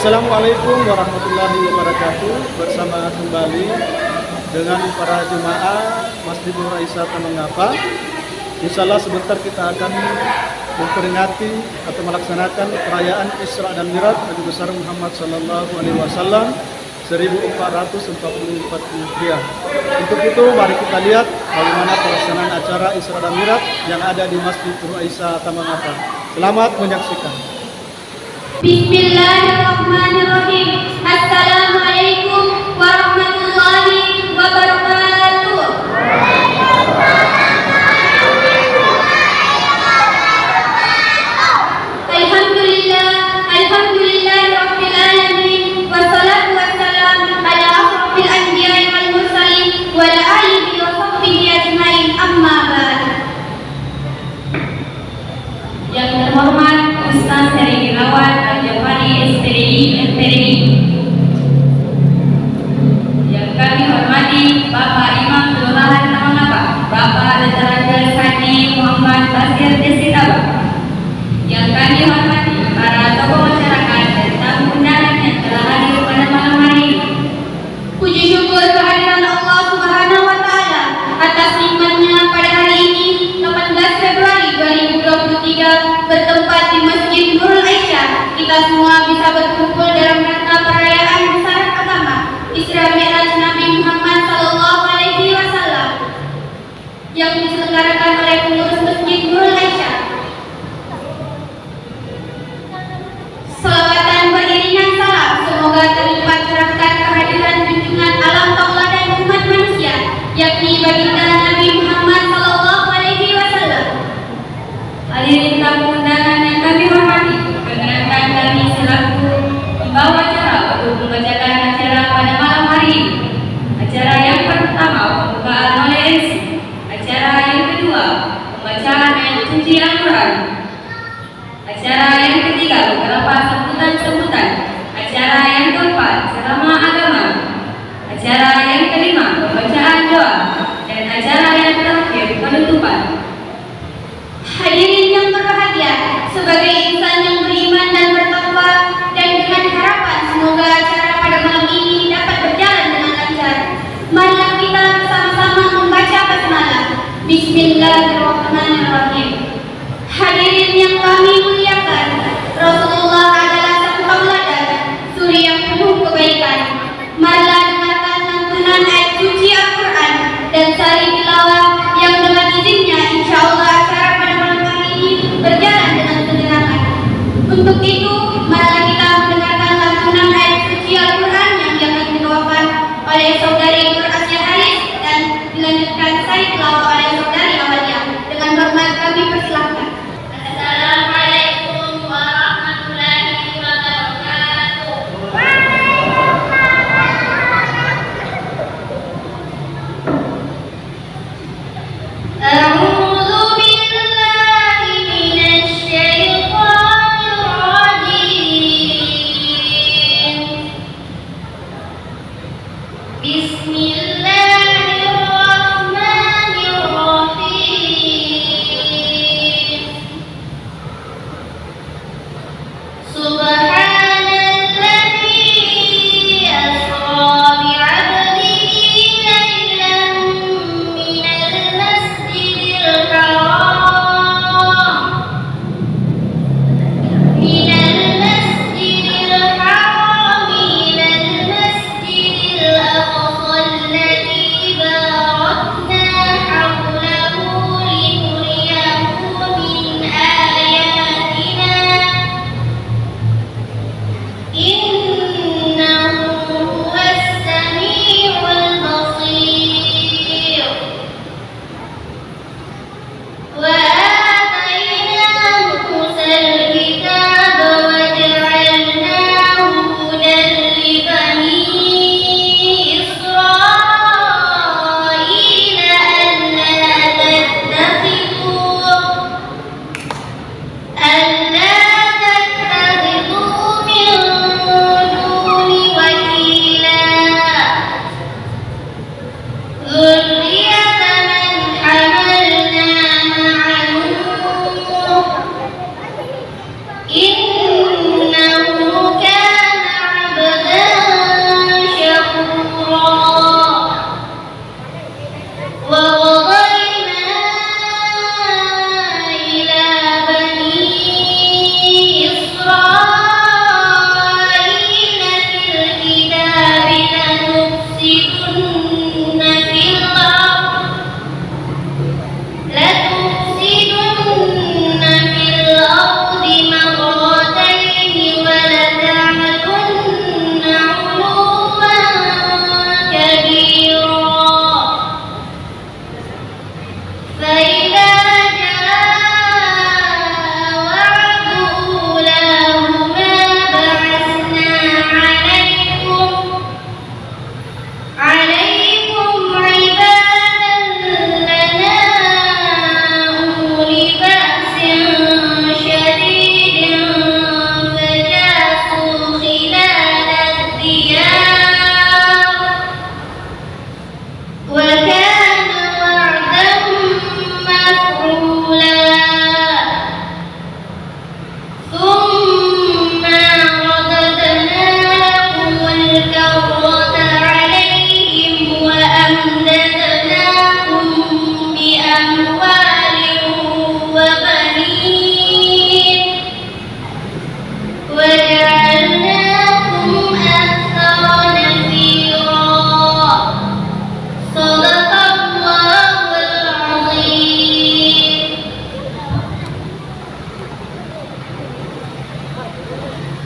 Assalamualaikum warahmatullahi wabarakatuh. Bersama kembali dengan para jemaah Masjid Nur Aisyah Tamangapa. Insyaallah sebentar kita akan memperingati atau melaksanakan perayaan Isra dan Mi'raj Nabi besar Muhammad sallallahu alaihi wasallam 1444 Hijriah. Untuk itu mari kita lihat bagaimana pelaksanaan acara Isra dan Mi'raj yang ada di Masjid Nur Aisyah Tamangapa. Selamat menyaksikan. Bismillahirrahmanirrahim. Assalamualaikum warahmatullahi wabarakatuh. Alhamdulillah rabbil alamin. Wassalatu wassalamu ala asrofil anbiya'i wal mursalin wa ala alihi wa sahbihi ajmain, amma ba'd. Yang terhormat Ustaz Heri Irawan Rajapani SPDI. Yang kami hormati Bapak Imam Kelurahan Tamangapa, Bapak Leteraja Sani Muhammad Basir Desitaba. Yang kami hormati para tokoh masyarakat dan tamu undangan yang telah hadir pada malam hari ini. Puji syukur kehadiran Allah Subhanahu wa Ta'ala atas nikmatnya pada hari ini 18 Februari 2023 bertempat di Masjid Nurul Aisyah. Kita semua bisa berkumpul dalam rangka perayaan besar agama Isra Mi'raj Nabi Muhammad sallallahu alaihi wasallam yang diselenggarakan oleh pengurus Masjid Nurul Aisyah. Salawatan beriringan salam semoga terlipat curahkan kehadiran junjungan alam tauladan umat manusia, yakni baginda Nabi Muhammad sallallahu alaihi wasallam. Hadirin tamu undangan yang kami hormati, perkenankan kami selaku pembawa acara untuk membacakan acara pada malam hari ini. Acara yang pertama pembukaan oleh MC, acara yang kedua pembacaan ayat suci Al-Quran, acara yang ketiga beberapa sambutan-sambutan, acara yang keempat ceramah agama, acara yang kelima pembacaan doa, dan acara yang terakhir penutupan. Hadirin yang berbahagia, sebagai insan yang beriman dan bertakwa, dan dengan harapan semoga acara pada malam ini dapat berjalan dengan lancar, marilah kita bersama-sama membaca basmalah. Bismillahirrahmanirrahim. Hadirin yang kami muliakan, Rasulullah adalah sang tauladan, suri yang penuh kebaikan. Marilah dengarkan lantunan ayat suci Al-Quran dan sari tilawah yang dengan izinnya insyaallah acara pada malam hari ini berjalan dengan ketenangan. Untuk itu, marilah kita mendengarkan lantunan ayat suci Al-Quran yang akan dibawakan oleh saudari Nur Asya Haris dan dilanjutkan sari tilawah oleh saudari Amalia. Dengan hormat kami persilahkan. Assalamualaikum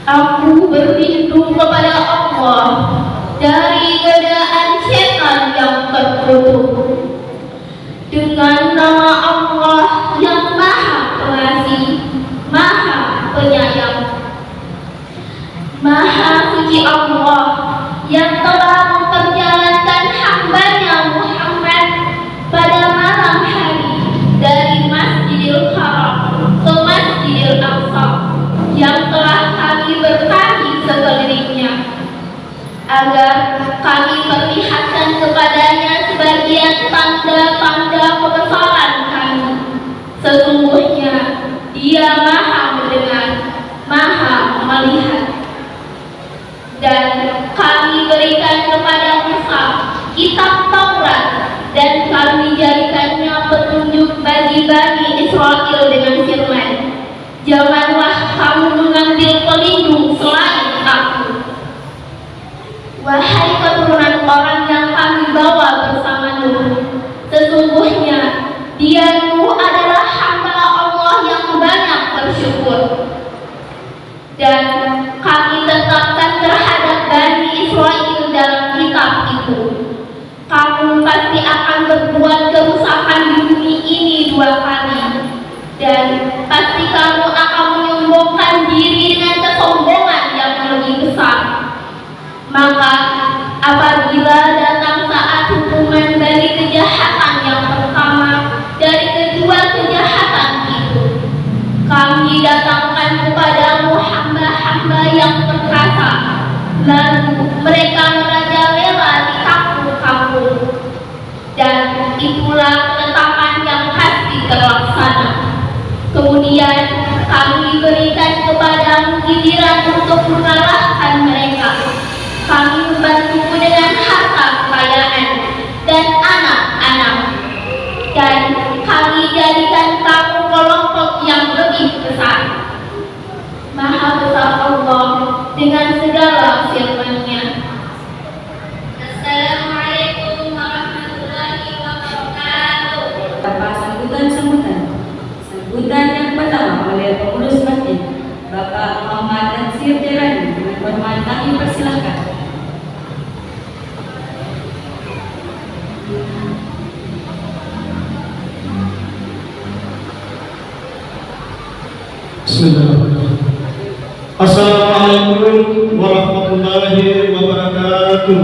Aku berlindung kepada Allah dari godaan setan yang terkutuk. Dengan nama Allah yang Maha Pengasih, Maha Penyayang. Maha suci Allah yang telah memperjalankan hamba-Nya Muhammad pada malam hari dari Masjidil Haram ke Masjidil Aqsa, yang telah kami berkahi sekelilingnya, agar kami perlihatkan kepadanya sebagian tanda-tanda kebesaran kami. Sesungguhnya Dia Maha mendengar, Maha melihat. Dan kami berikan kepada Musa kitab Taurat, dan kami jadikannya petunjuk bagi Bani Israel dengan firman, janganlah kamu mengambil pelindung selain aku. Wahai keturunan orang yang kami bawa bersama Nuh, sesungguhnya dia Nuh adalah hamba Allah yang banyak bersyukur. Dan kami tetapkan terhadap Bani Israel dalam kitab itu, kamu pasti akan berbuat kerusakan di bumi ini 2 kali, dan pasti kamu akan menyombongkan diri dengan kesombongan yang lebih besar. Maka apabila datang saat hukuman dari kejahatan yang pertama dari kedua kejahatan itu, kami datangkan kepadamu hamba-hamba yang perkasa, lalu mereka merajalela di kampung-kampung, dan itulah ketetapan yang pasti terlaksana. Kemudian kami berikan kepadamu giliran untuk mengalahkan mereka. Kami membantumu dengan harta kekayaan dan anak-anak, dan kami jadikan kamu kelompok yang lebih besar. Maha besar Allah dengan segala firman-Nya. Assalamualaikum warahmatullahi wabarakatuh. Apa sambutan yang pertama oleh pengurus masjid Bapak Muhammad Nasir Jalani. Dengan hormat kami persilakan. Bismillahirrahmanirrahim. Assalamualaikum warahmatullahi wabarakatuh.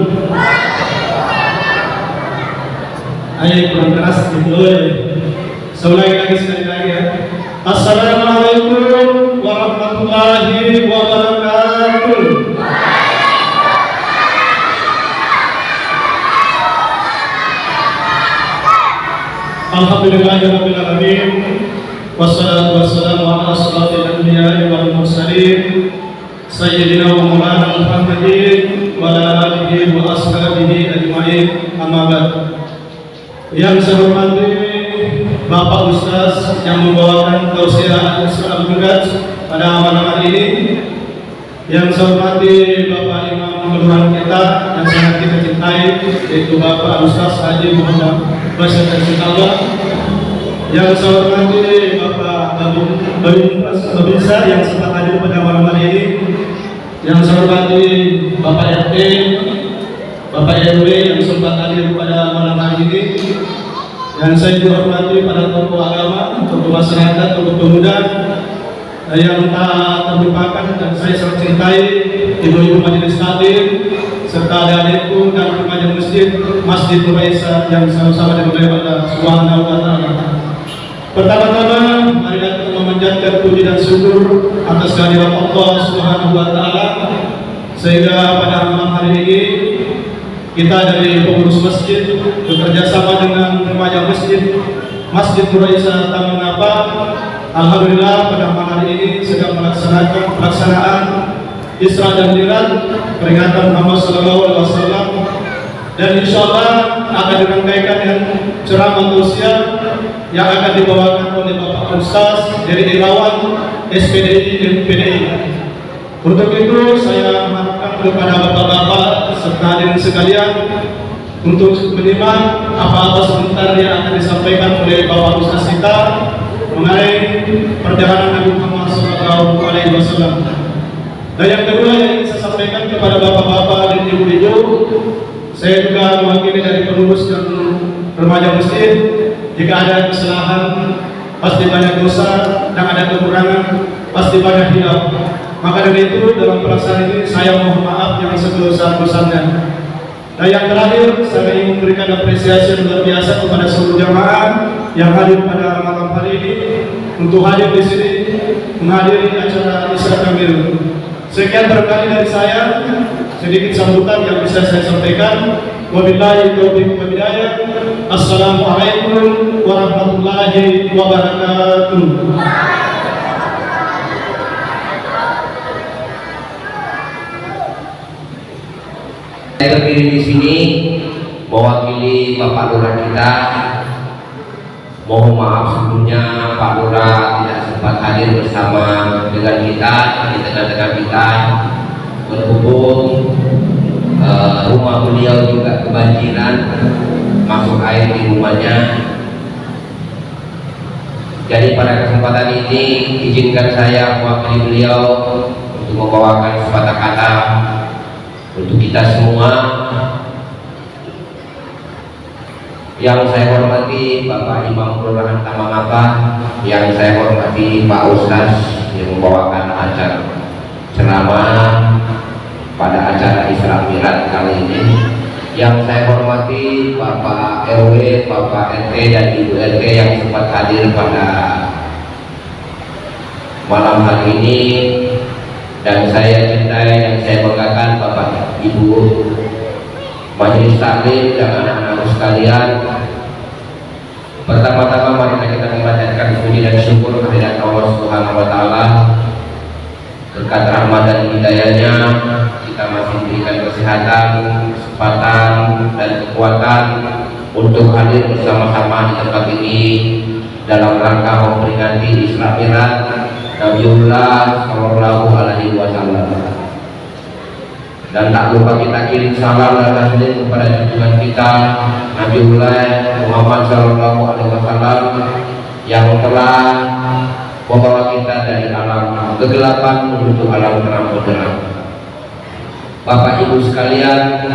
Ayo kurang keras gitu ya. Seulangi lagi sekali lagi ya. Assalamualaikum warahmatullahi wabarakatuh. Alhamdulillahirabbil alamin. Wassalatu wassalamu ala asyrafil anbiya'i wal mursalin sayyidina wa maulana Muhammadin wa ala alihi wa ashabihi ajma'in. Amma ba'd. Yang saya hormati Bapak Ustaz yang membawakan tausiah Al-Qur'an pada malam hari ini. Yang saya hormati Bapak Imam kelurahan kita yang sangat kita cintai, yaitu Bapak Ustaz Haji Muhammad Bashir Al-Qur'an. Yang saya hormati Bapak Babinsa yang sempat hadir pada malam hari ini. Yang saya hormati Bapak RT, Bapak RW yang sempat hadir pada malam hari ini. Yang saya juga hormati para tokoh agama, tokoh masyarakat, tokoh pemuda yang tak terlupakan dan saya sangat cintai, ibu-ibu majelis taklim serta adik-adikku dan remaja Masjid Nur Aisyah yang sama-sama dimulai pada Subhanahu wa ta'ala. Pertama-tama, mari kita memanjatkan puji dan syukur atas kehadiran Allah Subhanahu wa ta'ala, sehingga pada malam hari ini kita dari pengurus masjid bekerja sama dengan remaja Masjid Nur Aisyah Taman Ngapa. Alhamdulillah pada malam hari ini sedang melaksanakan pelaksanaan Isra dan Mi'raj peringatan Muhammad SAW, dan insya Allah akan dirangkaikan dengan ceramah tausiah yang akan dibawakan oleh Bapak Ustaz dari Ilawan SPDI dan PDI. Untuk itu saya mengharapkan kepada bapak-bapak serta hadirin sekalian untuk menyimak apa-apa sebentar yang akan disampaikan oleh Bapak Ustaz kita mengenai perjalanan Nabi Muhammad SAW. Dan yang kedua yang ingin saya sampaikan kepada bapak-bapak dan ibu-ibu, saya juga mewakili dari pengurus dan remaja masjid, jika ada kesalahan pasti banyak dosa dan ada kekurangan pasti banyak hilaf. Maka dari itu dalam pelaksanaan ini saya mohon maaf yang sebesar-besarnya. Dan yang terakhir, saya ingin memberikan apresiasi yang luar biasa kepada seluruh jamaah yang hadir pada malam hari ini untuk hadir di sini menghadiri acara Isra Kamil. Sekian barangkali dari saya, sedikit sambutan yang bisa saya sampaikan. Wabillahi taufiq wal hidayah. Assalamualaikum warahmatullahi wabarakatuh. Saya berdiri di sini mewakili Bapak Lurah kita. Mohon maaf sebelumnya Pak Lurah tidak sempat hadir bersama dengan kita di tengah-tengah kita. Berhubung rumah beliau juga kebanjiran, masuk air di rumahnya. Jadi pada kesempatan ini izinkan saya mewakili beliau untuk membawakan sepatah kata untuk kita semua. Yang saya hormati Bapak Imam Kelurahan Tamangapa, yang saya hormati Pak Ustaz yang membawakan acara ceramah pada acara Isra Mi'raj kali ini. Yang saya hormati Bapak RW, Bapak RT dan Ibu RT yang sempat hadir pada malam hari ini. Dan saya cintai dan saya banggakan Bapak Ibu Majelis Taklim dan anak-anak sekalian. Pertama-tama mari kita memanjatkan puji dan syukur kehadirat Allah Subhanahu wa taala. Berkat rahmat dan hidayahnya kita masih diberikan kesehatan, kesempatan dan kekuatan untuk hadir bersama-sama di tempat ini dalam rangka memperingati Isra Mi'raj Nabiullah Sallallahu Alaihi Wasallam. Dan tak lupa kita kirim salam dan taslim kepada junjungan kita Nabiullah Muhammad Sallallahu Alaihi Wasallam yang telah membawa kita dari alam kegelapan menuju alam terang benderang. Bapak Ibu sekalian,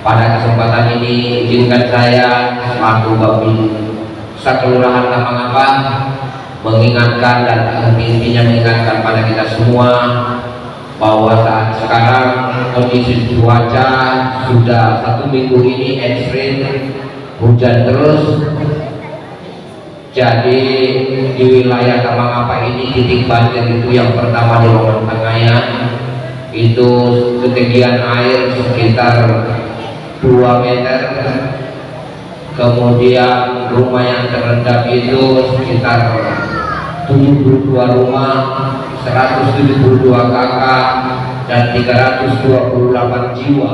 pada kesempatan ini izinkan saya selaku Bapin Kelurahan Tamangapa mengingatkan dan intinya mengingatkan pada kita semua bahwa saat sekarang kondisi cuaca sudah 1 minggu ini ekstrim, hujan terus. Jadi di wilayah Tamangapa ini titik banjir itu yang pertama di Roman Tengahnya itu ketinggian air sekitar 2 meter. Kemudian rumah yang terendam itu sekitar 72 rumah, 172 kakak dan 328 jiwa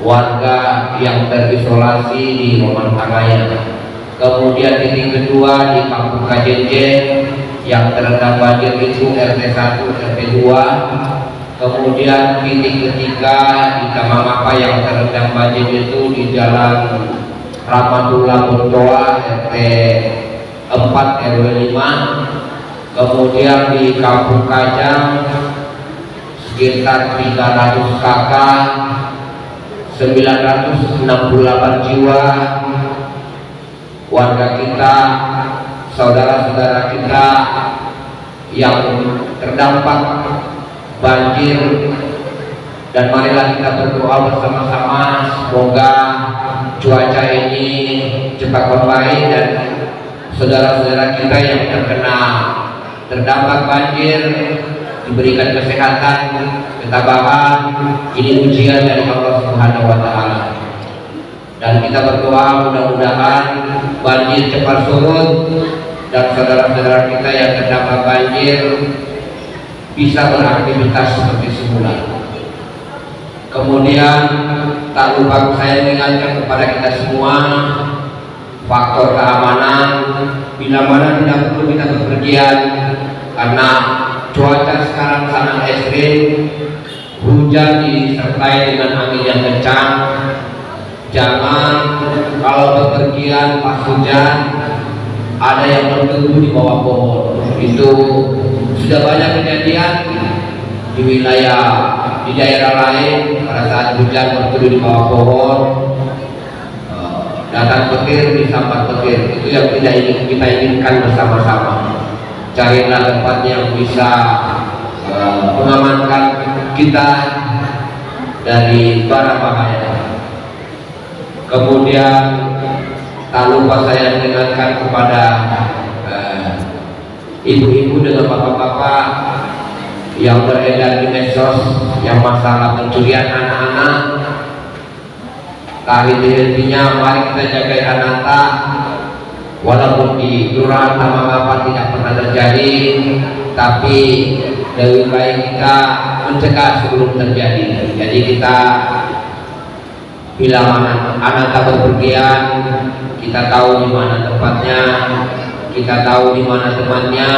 warga yang terisolasi di Roman Tengahnya. Kemudian titik kedua di Kampung Kajenjen yang terendam banjir itu RT 1, RT 2. Kemudian titik ketiga di Tamangapa yang terendam banjir itu di Jalan Rahmatullah Bontoa RT 4 RW 5. Kemudian di Kampung Kajang sekitar 300 kakak, 968 jiwa warga kita, saudara-saudara kita yang terdampak banjir. Dan marilah kita berdoa bersama-sama semoga cuaca ini cepat membaik dan saudara-saudara kita yang terkena terdampak banjir diberikan kesehatan, ketabahan. Ini ujian dari Allah Subhanahu wa taala. Dan kita berdoa mudah-mudahan banjir cepat surut dan saudara-saudara kita yang terdampak banjir bisa beraktivitas seperti semula. Kemudian tak lupa saya mengingatkan kepada kita semua faktor keamanan bila mana tidak perlu kita bepergian karena cuaca sekarang sangat ekstrim, hujan disertai dengan angin yang kencang. Jangan kalau bepergian pas hujan ada yang berteduh di bawah pohon. Itu sudah banyak kejadian di daerah lain pada saat hujan berteduh di bawah pohon, datang petir disambar petir. Itu yang kita inginkan bersama-sama. Carilah tempat yang bisa mengamankan kita dari bara bahaya. Kemudian tak lupa saya mengingatkan kepada ibu-ibu dengan bapak-bapak yang beredar di medsos yang masalah pencurian anak-anak. Henti-hentinya mari kita jaga anak-anak, walaupun di kelurahan Tamangapa tidak pernah terjadi, tapi lebih baik kita mencegah sebelum terjadi. Jadi kita bila anak berpergian, kita tahu di mana tempatnya, kita tahu di mana temannya.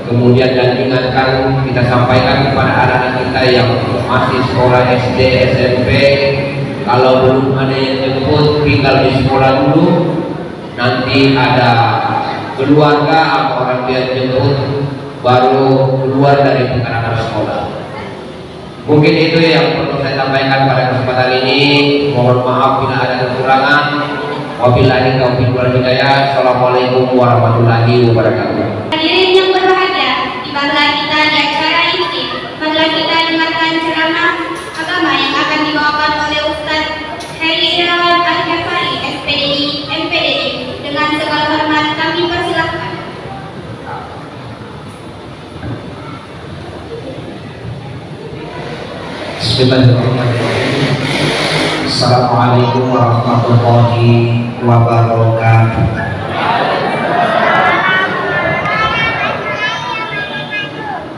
Kemudian dan ingatkan, kita sampaikan kepada anak-anak kita yang masih sekolah SD, SMP, kalau belum ada yang jemput, tinggal di sekolah dulu. Nanti ada keluarga atau orang yang jemput, baru keluar dari perjalanan sekolah. Mungkin itu yang perlu saya sampaikan pada kesempatan ini. Mohon maaf bila ada kekurangan. Wabillahi taufiq wal hidayah. Assalamualaikum warahmatullahi wabarakatuh. Hadirin yang berbahagia, marilah kita di acara ini, marilah kita dengarkan ceramah agama yang akan dibawakan oleh Ustaz Heri Irawan Al-Jafari, SPDI, MPDI. Dengan segala hormat kami persilahkan. Bismillahirrahmanirrahim. Assalamualaikum warahmatullahi wabarakatuh.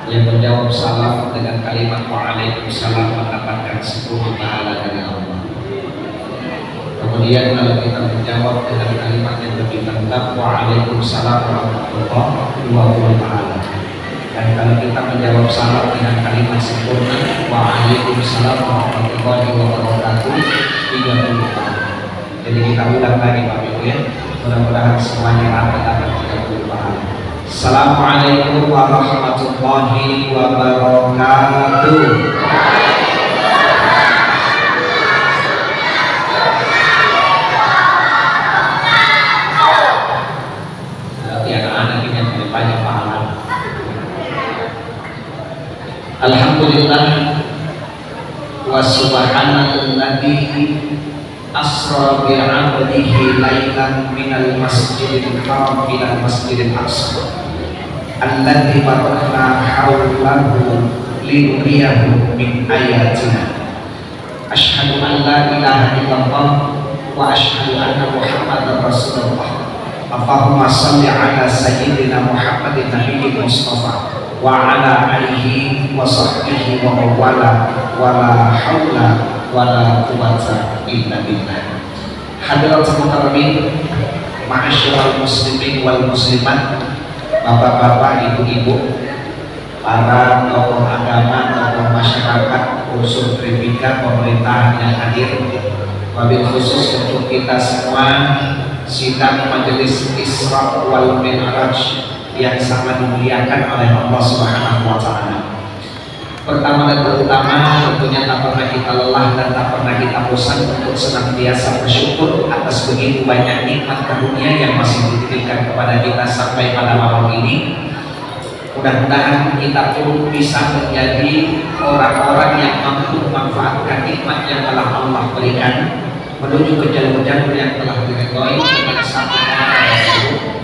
Yang menjawab salam dengan kalimat waalaikumsalam mendapatkan 10 pahala dari Allah. Kemudian kalau kita menjawab dengan kalimat yang lebih lengkap, waalaikumsalam warahmatullahi wabarakatuh. Dan kalau kita menjawab salam dengan kalimat sempurna, waalaikumsalam warahmatullahi wabarakatuh, 30 pahala. Jadi kita ulang lagi Bapak Ibu ya. Mudah-mudahan semuanya dapat 30 pahala. Assalamualaikum warahmatullahi wabarakatuh. Berarti anak-anak ini yang lebih banyak pahala. Alhamdulillah wa subhanalladzi asra bi 'abdihi lailan minal masjidil haram ilal masjidil aqsa alladzi barakna hawlahu linuriyahu min ayatina. Asyhadu an la ilaha illallah wa asyhadu anna muhammadar rasulullah. Allahumma shalli ala sayyidina Muhammadin nabiyil mustafa wa ala alihi wa sahbihi wa mawala wa la hawla wa la quwwata illa billah. Hadirat muhtaramin, ma'asyiral muslimin wal muslimat, bapak-bapak, ibu-ibu, para tokoh agama, tokoh masyarakat, unsur Tribika, pemerintahan yang hadir, wabil khusus untuk kita semua sidang majelis Isra wal Mi'raj yang sangat dimuliakan oleh Allah Subhanahu wa Ta'ala. Pertama dan terutama tentunya tak pernah kita lelah dan tak pernah kita bosan untuk senantiasa bersyukur atas begitu banyak nikmat karunia yang masih dititipkan kepada kita sampai pada malam ini. Mudah-mudahan kita pun bisa menjadi orang-orang yang mampu memanfaatkan nikmat yang telah Allah berikan menuju ke jalur-jalur yang telah diridhoi dengan satu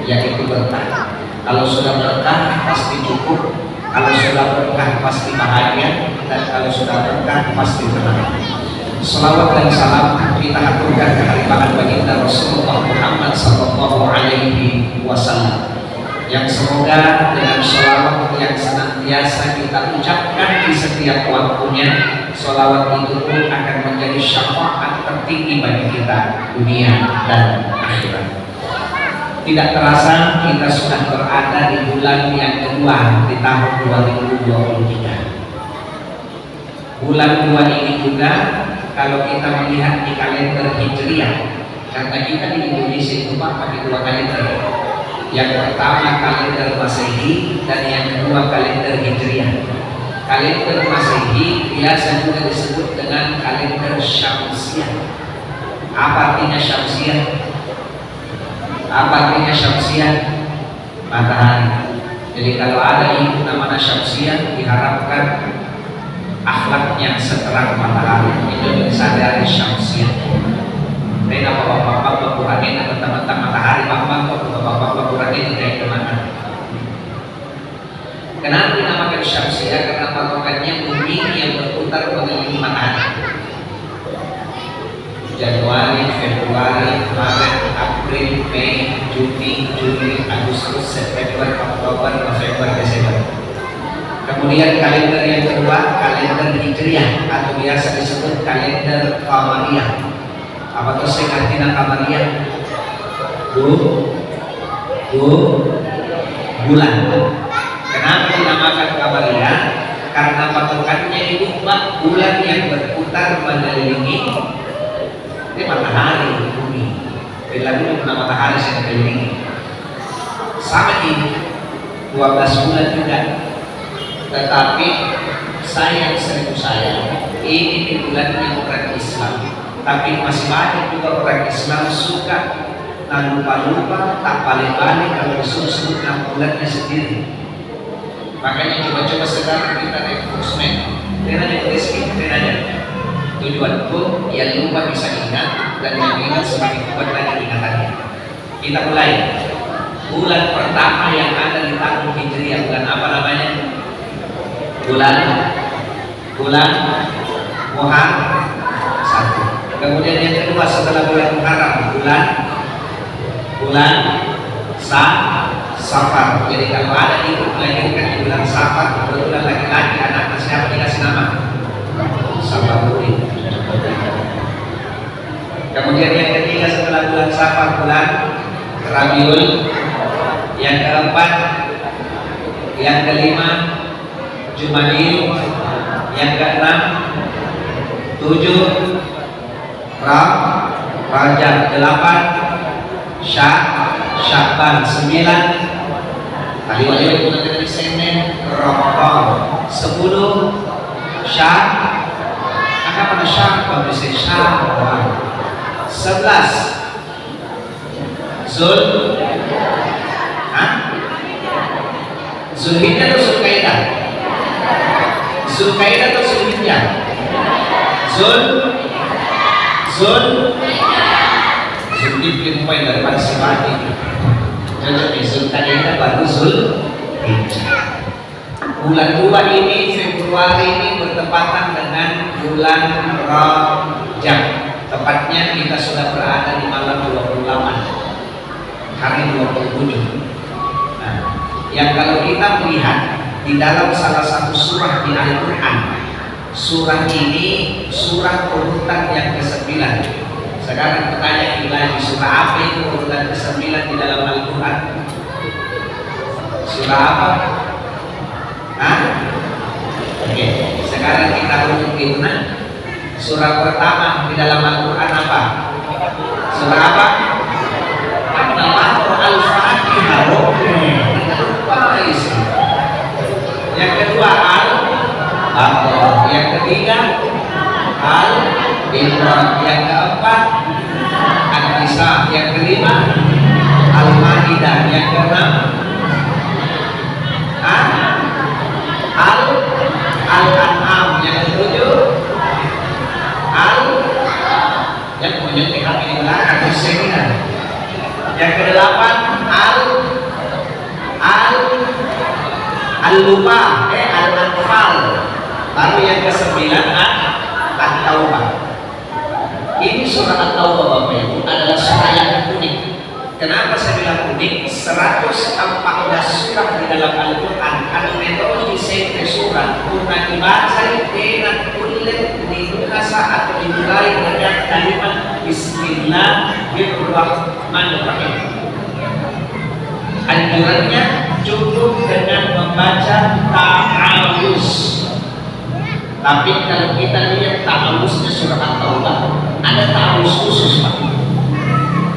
yaitu berkah. Kalau sudah berkah pasti cukup, kalau sudah berkah pasti bahagia, dan kalau sudah berkah pasti tenang. Salawat dan salam kita aturkan kehadiran baginda Rasulullah Muhammad sallallahu alaihi wasallam, yang semoga dengan salawat yang senantiasa kita ucapkan di setiap waktunya, salawat itu pun akan menjadi syafaat tertinggi bagi kita dunia dan akhirat. Tidak terasa kita sudah berada di bulan yang kedua di tahun 2023. Bulan 2 ini juga kalau kita melihat di kalender Hijriah, karena kita di Indonesia itu pakai 2 kalender. Yang pertama kalender Masehi dan yang kedua kalender Hijriah. Kalender Masehi biasa juga disebut dengan kalender Syamsiah. Apa artinya Syamsiah? Apa artinya Syamsiah? Matahari. Jadi kalau ada ibu namanya Syamsiah, diharapkan akhlaknya seterang matahari. Itu disadari Syamsiah. Tapi bapak-bapak berkurangin atau teman-teman matahari, bapak-bapak berkurangin dari kemana? Kenapa dinamakan Syamsiah? Karena patokannya bumi yang berputar mengelilingi matahari. Januari, Februari, Maret, April, Mei, Juni, Juli, Agustus, September, Oktober, November, Desember. Kemudian kalender yang kedua, kalender Hijriah atau biasa disebut kalender Qamariyah. Apa itu artinya Qamariyah? Bulan. Kenapa dinamakan Qamariyah? Karena patokannya itu bulan yang berputar mengelilingi matahari bumi. Bila itu pernah matahari saya kelilingi. Sama ini 12 bulan juga. Tetapi sayang seribu sayang, ini di bulan yang orang Islam. Tapi masih banyak juga orang Islam suka lupa-lupa, tak balik-balik kalau disuruh sebut bulannya sendiri. Makanya coba-coba sekarang kita enforcement. Dengan rezeki, dengan tujuanku yang lupa bisa ingat dan yang ingat semakin kuat lagi ingatannya. Kita mulai. Bulan pertama yang ada di tahun Hijriah, bulan apa namanya? Bulan Muharram 1. Kemudian yang kedua setelah bulan Muharram, bulan Safar. Jadi kalau ada ibu melahirkan di bulan Safar, kebetulan laki-laki anaknya siapa dikasih nama? Safaruddin. Kemudian yang ketiga setelah bulan Safar, bulan Rabiul. Yang keempat, yang kelima Jumadil. Yang keenam 7 Rajab, 8 Sya'ban, 9 tadi wajib bulan dari Senin Ramadan, 10 apa pada Sya'ban bisa Sya'ban, 11 Zulhijjah atau Zulkaidah? Zulkaidah atau Zulhijjah? Zulhijjah poin daripada Sibati. Jadi Zulkaidah baru Zulhijjah. Bulan 2 ini, Februari ini bertepatan dengan bulan Rajab. Tepatnya kita sudah berada di malam 28, hari 27. Nah, yang kalau kita melihat di dalam salah satu surah di Al-Quran, surah ini surah urutan yang ke-9. Sekarang bertanya lagi, surah apa itu urutan ke-9 di dalam Al-Quran? Surah apa? Oke, sekarang kita urut itu. Surah pertama di dalam Al-Quran apa? Surah apa? Al-Fatihah. Yang kedua Al-Baqarah. Yang ketiga Al-Imran. Yang keempat An-Nisa. Yang kelima Al-Maidah. Yang keenam Al-An'am. Yang ketujuh yang kemudian PHP di belakang seminar. Yang kedelapan Al-Lupa Al-Anfal. Lalu yang ke-9 At-Taubah. Ini surah At-Taubah Bapak Ibu adalah surah yang unik. Kenapa saya bilang unik? 114 surah di dalam Al-Quran. Al-Metodi sente surah una dibaca dengan kulit dibuka saat dimulai dengan kalimat Bismillahirrahmanirrahim. Anjurannya cukup dengan membaca ta'awuz. Tapi kalau kita lihat ta'awuznya surah At-Taubah, ada ta'awuz khusus Pak.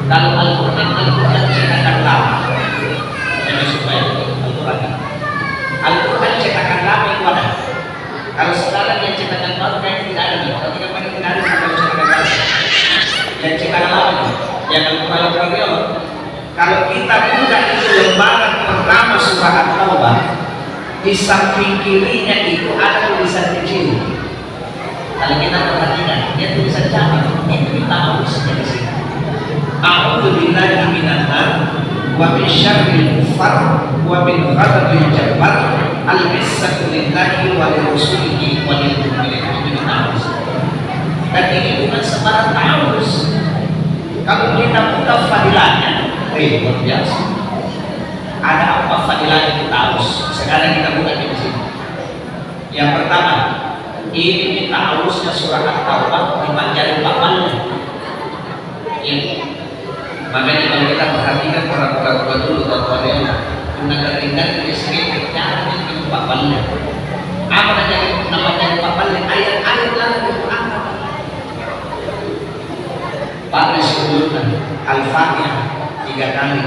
Kalau Al-Quran cetakan lama, supaya Al-Quran cetakan lama itu ada. Jangan kepala keluarga. Kalau kita buka itu lembaran pertama surah At-Taubah, di samping kirinya itu ada tulisan kecil. Kalau kita perhatikan, dia tulisan campur, itu kita harus di sini. A'udzu billahi minan nar wa min syarril kufar wa min ghadabil jabbar al-izzatu lillahi wa lirasulihi wa lil mu'minin. Dan ini bukan sembarang ta'awuz. Kalau kita buka fadilahnya, luar biasa. Ada apa fadilahnya ta'awuz? Sekarang kita buka di sini. Yang pertama, ini ta'awuznya surah At-Taubah dipanjari papannya. Ini. Makanya kalau kita perhatikan orang dulu tuan-tuan, gunakan ringan di sini cara ini papannya. Apa namanya papannya? Ayat-ayat dalam Al-Quran. Pak disebutkan Al-Fatihah 3 kali,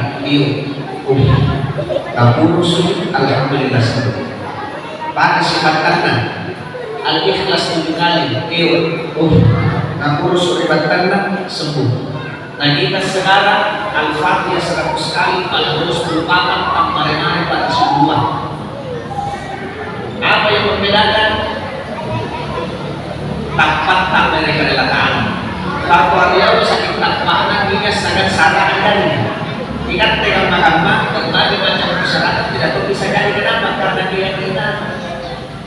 Al-Qur'an alhamdulillah. Pak disebutkan Al-Ikhlas 7 kali, Al-Qur'an sembuh. Nah kita sekarang Al-Fatihah 100 kali, Al-Qur'an tanpa remah pada semua. Apa yang membedakan? Tak mereka relakan. Bahwa dia sakit tak makna dia sangat salah adanya. Ingat dengan mahkamah berbagai macam masyarakat tidak tahu bisa jadi kenapa, karena dia kita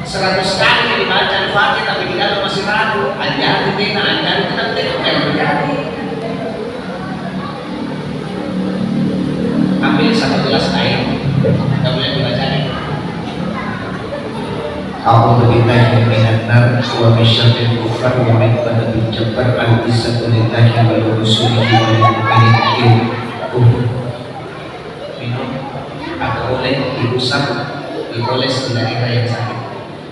100 kali dibaca Al-Fatihah tapi kita masih ragu. Ajar kita tidak terjadi. Ambil 1 gelas air, kita boleh dibaca. A'udzu billahi minan nar wa min syarril kufar wa min ghadabil jabbar al-izzatu lillahi wa lirasulihi wa lil mu'minin. Minum atau boleh diusap, dioles di daerah yang sakit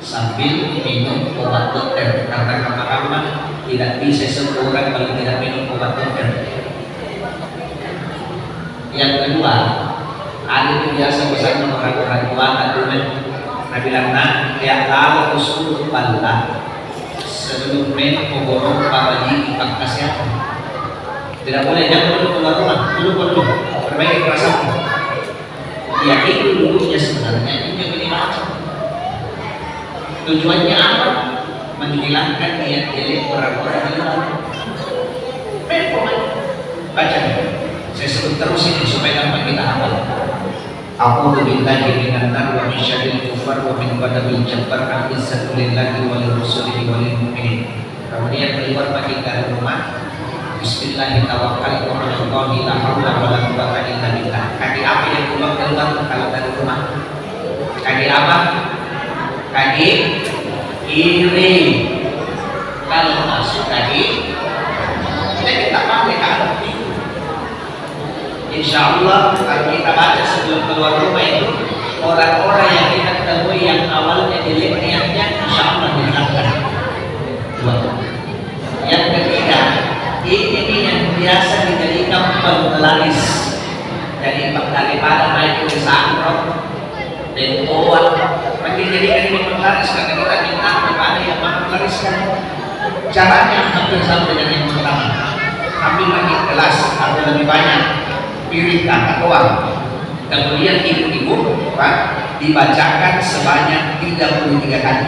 sambil minum obat dokter, karena kamar-kamar tidak bisa semua orang kalau tidak minum obat dokter. Yang kedua, ada yang biasa besar orang-orang tua kandungan. Nabi bilang, ya kalau usul bala sebelum main pogorong bayi ipak kesehatan tidak boleh, jangan dulu keluar rumah, dulu perbaiki perasaan. Ya itu dulunya sebenarnya ini yang macam tujuannya apa? Menghilangkan niat jelek orang-orang di luar. Baca, saya sebut terus ini supaya dapat kita hafal. A'udzu billahi minan nar wa min syarril kufar wa min ghadabil jabbar al-izzatu lillahi wa lirasulihi wa lil mu'minin. Kemudian keluar bagi dari rumah. Bismillahirrahmanirrahim. La haula wa la quwwata illa billah. Kaki apa yang keluar kalau dari rumah? Kaki apa? Kaki kiri. Kalau masuk kaki, kita pakai kaki. Insya Allah kalau kita baca sebelum keluar rumah itu, orang-orang yang kita ketahui yang awalnya jelek niatnya, insya Allah dihilangkan. Yang ketiga, ini yang biasa dijadikan penglaris. Jadi daripada naik ke sangkrok dan toa, makin jadikan ini penglaris karena kita minta kepada yang menglariskan. Caranya hampir sama dengan yang pertama. Ambil lagi gelas atau lebih banyak piring atau uang, kemudian ibu-ibu dibacakan sebanyak 33 kali.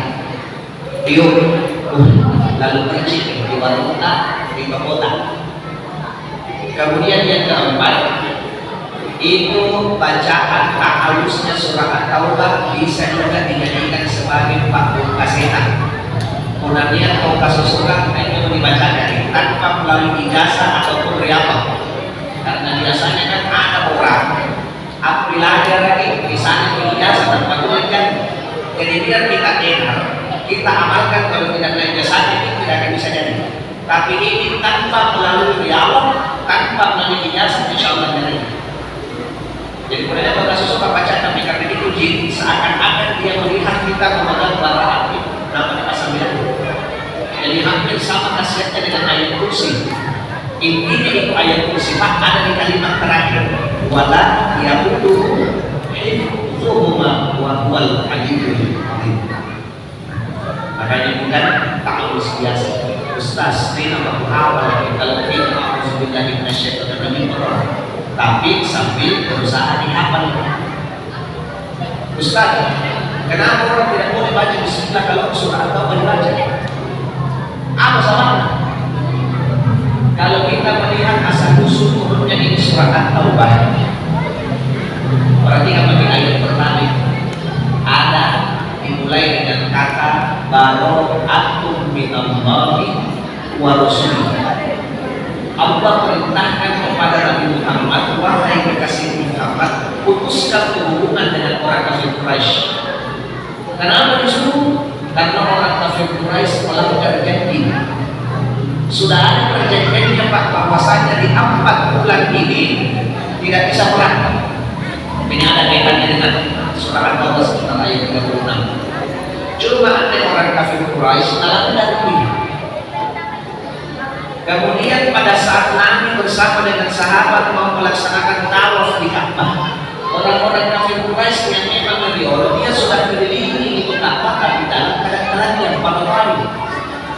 Lalu percik di warung di kota. Kemudian yang keempat itu bacaan ta'awuznya surah At-Taubah bisa juga dijadikan sebagai pakul kasetan. Kemudian kalau kasus surah itu dibacakan tanpa melalui ijazah ataupun riwayat. Karena biasanya kan ada orang belajar lagi di sana ijazah tanpa tulisan. Jadi biar kita dengar, kita amalkan, kalau tidak ada ijazah ini tidak akan bisa jadi. Tapi ini tanpa melalui riwayat, tanpa melalui ijazah, insya Allah jadi. Jadi kemudian pada sesuatu baca tapi karena itu jin seakan-akan dia melihat kita memegang bara api. Namanya pasal 9. Jadi hampir sama khasiatnya dengan ayat kursi. Intinya itu ayat kursi ada di kalimat terakhir, wala yaqudu hifdhuhuma wa huwal aliyyul azim. Makanya bukan ta'awuz biasa. Ustaz, ini nama hafal kalau kita auzubillahi minasyaitonir rajim, tapi sambil berusaha dihafal. Ustaz, kenapa orang tidak boleh baca bismillah kalau surah atau dibaca? Apa salahnya? Kalau kita melihat asal usul turunnya ini surah At-Taubah, perhatikan bagi ayat pertama ada dimulai dengan kata bara'atun minallahi wa rasulih. Allah perintahkan kepada Nabi Muhammad, wahai kekasih Muhammad, putuskan hubungan dengan orang kafir Quraisy. Kenapa disuruh? Karena orang kafir Quraisy melanggar janji. Sudah ada perjanjiannya Pak, bahwasanya di 4 bulan ini tidak bisa perang. Ini ada kaitannya dengan surah Al-Baqarah sekitar ayat 36. Cuma ada orang kafir Quraisy melanggar ini. Kemudian pada saat Nabi bersama dengan sahabat mau melaksanakan tawaf di Ka'bah, orang-orang kafir Quraisy yang memang berdialog, dia sudah kelilingi itu Ka'bah tapi dalam keadaan yang pada hari.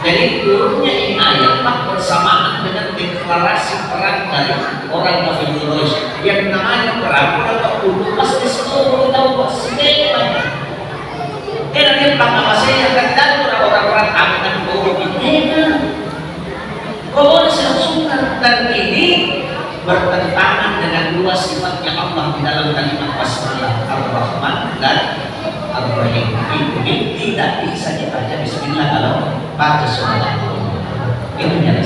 Jadi turunnya ini ayat bersamaan dengan deklarasi perang dari orang kafir Quraisy yang namanya perang kalau dulu pasti seluruh tahu semuanya. Karena dia perang masih yang tidak ada orang-orang akan buruk itu. Kalau sungkan dan ini bertentangan dengan dua sifatnya Allah di dalam kalimat Bismillah Ar-Rahman dan Ar-Rahim. Ini tidak bisa dibaca Bismillah kalau baca surah Al-Baqarah. Itu yang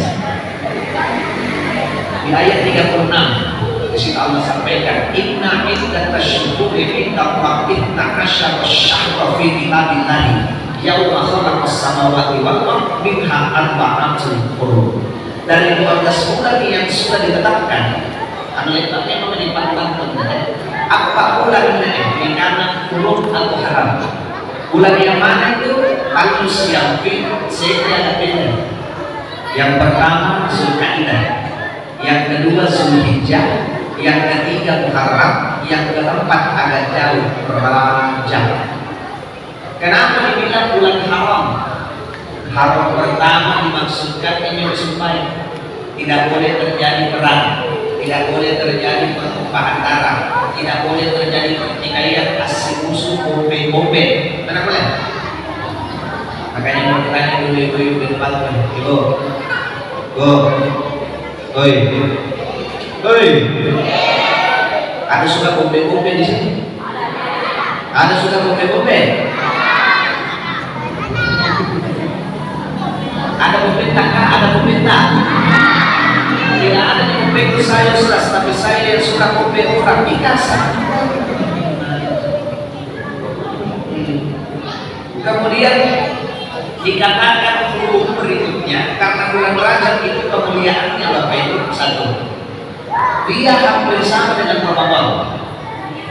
di ayat 36 di situ Allah sampaikan inna iddatasyuhuri inda Rabbina asyara syahra fi kitabillahi yauma khalaqas samawati wal ardh minha arba'atun hurum. Dari 12 bulan yang sudah ditetapkan, analitiknya memang dipantang apa bulannya ini karena hurum atau haram. Bulan yang mana itu? Al-Musyafir, saya pilih. Yang pertama Zulkaidah, yang kedua Zulhijjah, yang ketiga Muharram, yang keempat agak jauh Rajab. Kenapa dibilang bulan haram? Haram pertama dimaksudkan ini supaya tidak boleh terjadi perang, tidak boleh terjadi pertumpahan darah, tidak boleh terjadi pertikaian asli musuh bombe. Mana boleh? Makanya mau ditanya dulu ibu-ibu di depan, ibu, oi, ada suka bombe di sini? Ada suka bombe? Ada pemerintah kah? Ada pemerintah? Tidak ada di pemerintah saya sudah, tapi saya yang suka bombe orang di kasar. Kemudian dikatakan hukum berikutnya karena bulan Rajab itu kemuliaannya Bapak Ibu satu. Dia hampir sama dengan Ramadan.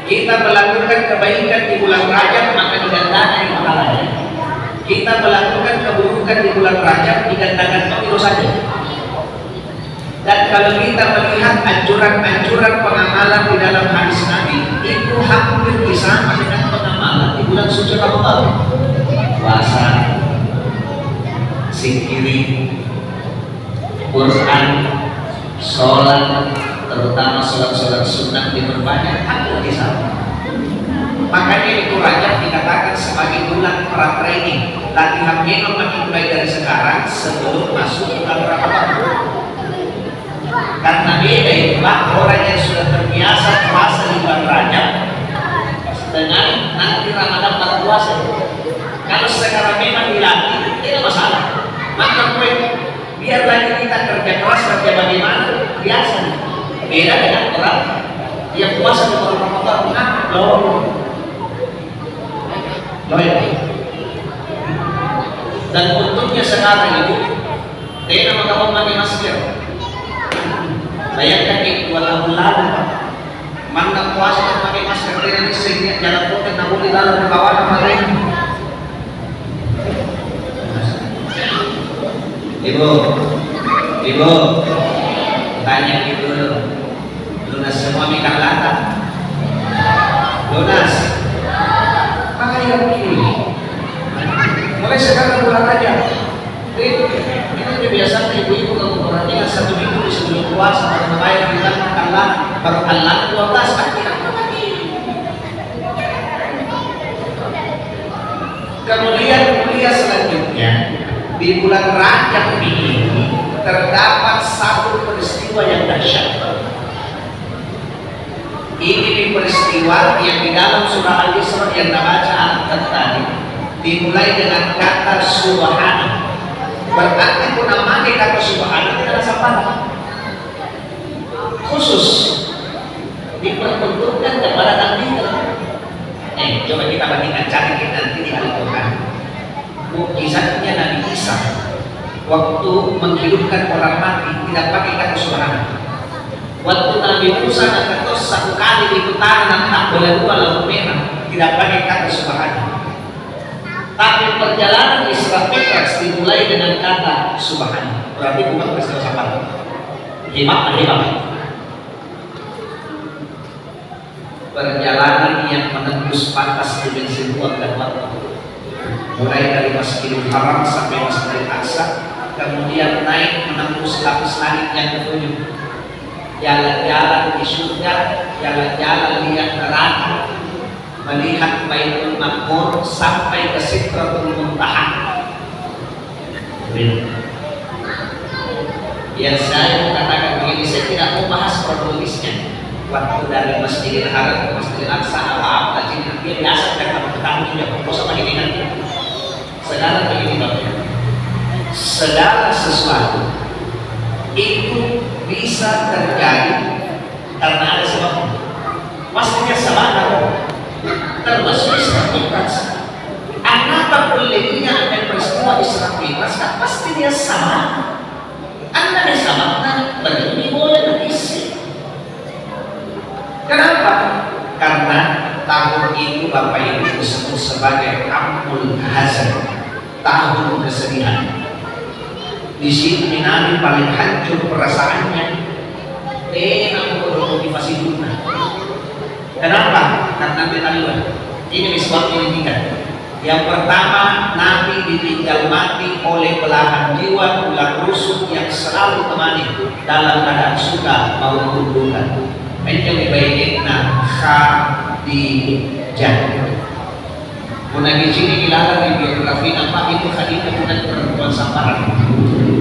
Kita melakukan kebaikan di bulan Rajab maka digandakan pahalanya. Kita melakukan keburukan di bulan Rajab digandakan pemilu saja. Dan kalau kita melihat anjuran-anjuran pengamalan di dalam hadis Nabi itu hampir sama dengan pengamalan di bulan suci Ramadan. Puasa, zikiri, Quran, sholat, terutama sholat-sholat sunnah diperbanyak, hampir sama. Makanya itu Rajab dikatakan sebagai bulan pra-training, latihan memang mulai dari sekarang sebelum masuk bulan Ramadan. Karena beda itu Pak, orang yang sudah terbiasa puasa di bulan Rajab dengan nanti Ramadan pada puasa. Kalau sekarang memang dilatih, tidak masalah. Maka biar lagi kita kerja keras kerja bagaimana biasa. Beda dengan orang yang puasa di bulan Ramadan, dan untuknya sekarang itu tidak mau pakai masker. Bayangkan di 2 tahun lalu Pak, mana puasa pakai masker dengan sehingga jalan kota namun di dalam bawah kemarin. Ibu, tanya gitu, lunas semua mikir lata, lunas. Makanya begini, mulai sekarang bulan aja. Ini kebiasaan ibu-ibu kalau perhatikan 1 minggu di sebelum puasa baru membayar kita Allah baru Allah 12 pasti aku lagi. Kemudian kuliah selanjutnya di bulan Rajab ini terdapat satu peristiwa yang dahsyat. Ini peristiwa yang di dalam surah Al-Isra yang dibaca tadi dimulai dengan kata subhana. Berarti pun namanya kata subhana tidak sama. Khusus diperuntukkan kepada Nabi. Coba kita bandingkan cari nanti di Al-Quran. Mukjizatnya Nabi Isa waktu menghidupkan orang mati tidak pakai kata subhana. Waktu Nabi Musa dan Ketos 1 kali diputaran dan tak boleh dua lampu merah tidak pakai kata subhana. Tapi perjalanan Isra Mi'raj dimulai dengan kata subhana. Berarti bukan peristiwa sama. Himam. Perjalanan yang menembus batas dimensi ruang dan waktu. Mulai dari Masjidil Haram sampai Masjidil Aqsa, kemudian naik menembus lapis langit yang ketujuh. Jalan-jalan di surga, jalan-jalan lihat neraka, melihat Baitul Maqmur sampai ke Sidratul Muntaha. Yang saya katakan begini, saya tidak mau bahas kronologisnya. Waktu dari Masjidil Haram ke Masjidil Aqsa apa-apa, jadi dia biasa dan kamu tidak mau sama ini nanti. Segala begini Bapak, segala sesuatu itu bisa terjadi karena ada sebab. Pastinya salah termasuk Isra Mi'raj. Kenapa bolehnya ada peristiwa Isra Mi'raj? Pasti dia sama. Anda disamakan begini boleh berisi. Kenapa? Karena tahun itu Bapak Ibu disebut sebagai Amul Hazan, tahun kesedihan. Di sini Nabi paling hancur perasaannya. Aku bermotivasi dunia. Kenapa? Karena kita lihat ini sebabnya tiga. Yang pertama, Nabi ditinggal mati oleh belahan jiwa tulang rusuk yang selalu temani dalam keadaan suka maupun duka. Menjadi baiknya Khadijah. Kemudian di sini dilarang di biografi apa itu Khadijah bukan perempuan samparan.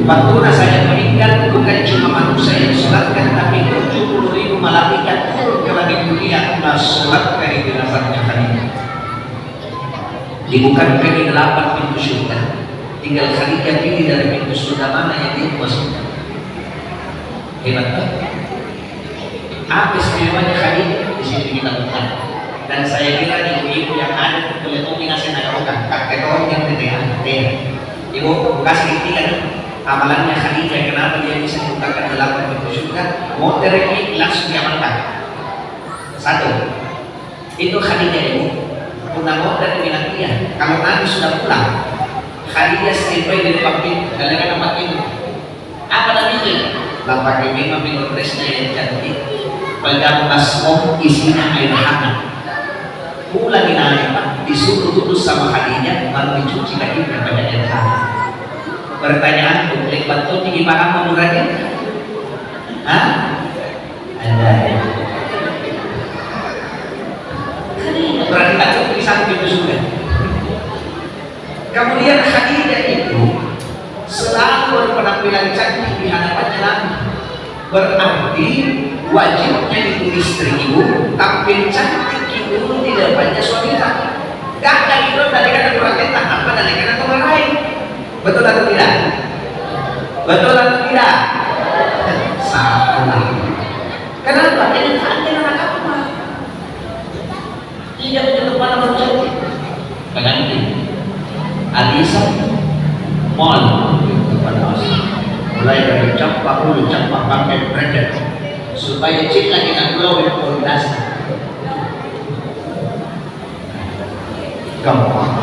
Waktu saya meninggal bukan cuma manusia yang sholatkan, tapi 70.000 malaikat ke langit dunia sholatkan di nafasnya Khadijah. Dibukakan di 8 pintu surga. Tinggal Khadijah pilih dari pintu surga mana yang dia masukkan. Hebat tak? Apa istimewanya Khadijah? Di sini kita bukan. Dan saya kira ibu-ibu yang ada boleh kombinasi nagarokan kakek orang yang tidak. Ibu kasih kan amalannya Khadijah, kenapa dia bisa membukakan 8 pintu surga? Motor ini langsung diamalkan. 1. Itu Khadijah ibu. Punya motor dengan dia. Kalau Nabi sudah pulang, Khadijah standby di depan pintu. Dalam tempat pintu. Apa namanya? Lampaki memang minum presnya yang cantik. Pegang baskom isinya air hangat. Pulang Nabi disuruh tulus sama Khadijah baru dicuci kakinya pada air hangat. Pertanyaan publik betul tinggi paham memurahnya? Hah? Ada. Berarti tak cukup di satu pintu surga. Kemudian Khadijah itu selalu berpenampilan cantik di hadapannya Nabi. Berarti wajibnya itu istri ibu tampil cantik itu di depannya suaminya. Gak ada itu dari kata kurang kita apa dari kata orang lain. Betul atau tidak? Betul atau tidak? Salah. Kenapa? Ini cantik anak apa? Tidak punya kepala manusia. Ganti. Alisa Mall kepada mulai dari campak hulu, campak pakai branded supaya cik lagi nak glow yang fondasi. Gampang.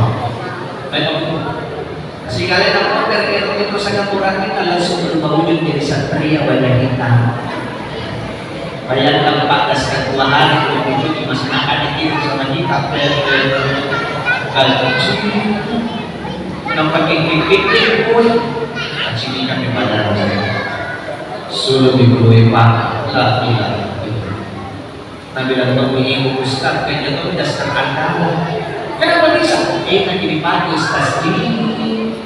Sekali nak dari itu sangat kurang kita langsung berwujud jadi satria banyak hitam. Bayangkan 14 2 hari berwujud di masyarakat itu sama kita nampak yang pipit pun sini ini kami pada suruh dibului Pak la ilaha illallah. Nabi dan mengibu Ustaz kayaknya itu dasar Anda. Kenapa bisa? Kita kini pagi Ustaz ini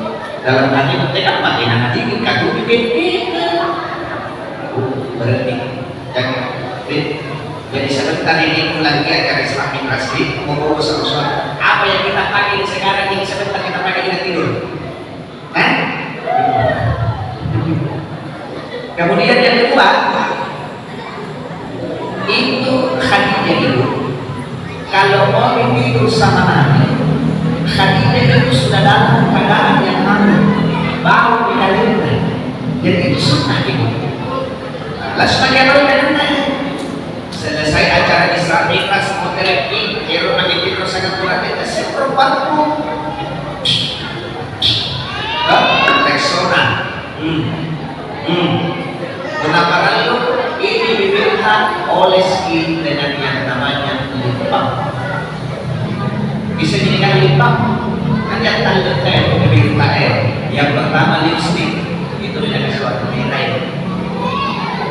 dalam hati mereka mati nanti kagum kita. Berarti jadi sebentar ini lagi acara Islamic Rasmi mau usul-usul apa yang kita pakai sekarang ini sebentar kita pakai kita tidur. Kemudian yang kedua itu Khadijah itu kalau mau tidur sama Nabi, Khadijah itu sudah dalam keadaan yang malu baru dikawinkan. Jadi itu sunnah itu. Lalu sebagai orang selesai acara Isra Mi'raj mau telepon, hero lagi tidur sangat kuat kita seperempat pun. Reksona. Kenapa lalu ini diberikan olesi dengan yang namanya lipam. Bisa jadikan lipam. Kan yang tanda tanda lebih yang pertama lipstick itu dengan sesuatu nilai.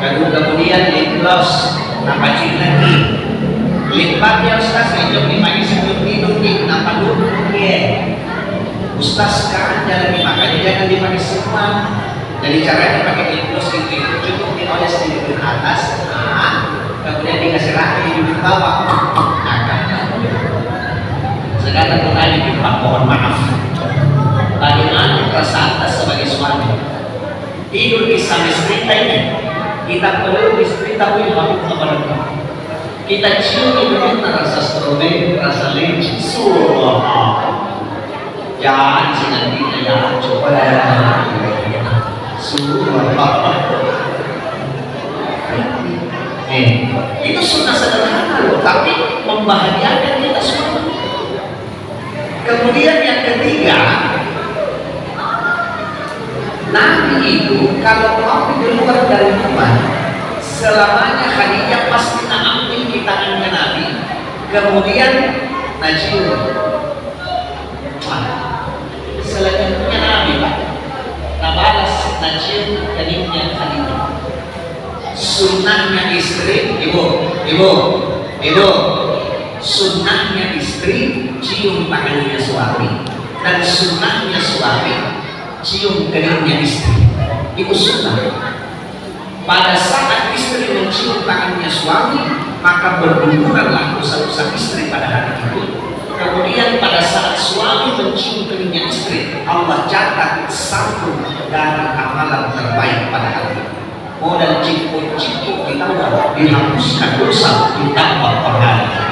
Kemudian lip gloss, apa lagi? Lip balm ya Ustaz, itu dipakai sebelum tidur nih, kenapa dulu? Ustaz sekarang jangan dipakai, jangan dipakai semua. Jadi caranya pakai lip gloss itu cukup dioles di bibir atas, kemudian dikasih rata di bibir bawah. Sekarang kembali di Pak, mohon maaf. Bagaimana perasaan kita sebagai suami? Tidur di sama istri ini, kita perlu istri tahu yang habis kepada kita. Kita cium itu rasa stroberi, rasa leci, jangan sih nanti ya coba itu sunnah sederhana loh, tapi membahagiakan kita semua. Kemudian yang ketiga, Nabi itu kalau mau keluar dari rumah, selamanya Khadijah pasti ambil di tangannya Nabi. Kemudian najiun, selanjutnya Nabi Pak, nabalas najiun keningnya Khadijah. Sunnahnya istri, ibu, sunnahnya istri cium tangannya suami, dan sunnahnya suami cium keningnya istri. Itu sunnah. Pada saat istri mencium tangannya suami, maka berguguranlah dosa-dosa istri pada hari itu. Kemudian pada saat suami mencium keningnya istri, Allah catat satu dari amalan terbaik pada hari itu. Modal cipu-cipu ditambah, dihapuskan dosa, ditambah pahala.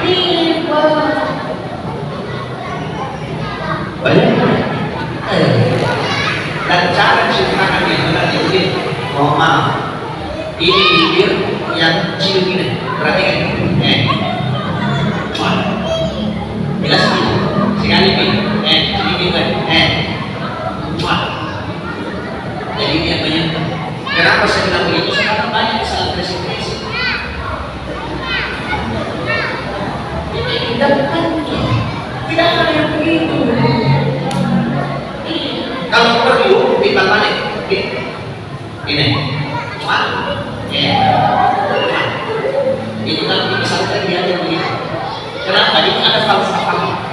Banyak. Dan cara cium tangan yang benar itu, mohon maaf, ini bibir yang cium ini, perhatikan. Jelas ini, sekali ini, jadi dia banyak. Kenapa saya bilang begitu? Sekarang banyak salah presentasi. Ini tidak ada yang begitu. Kalau perlu kita balik, ini, itu nanti misalkan dia yang begitu. Kenapa? Ini ada falsafah.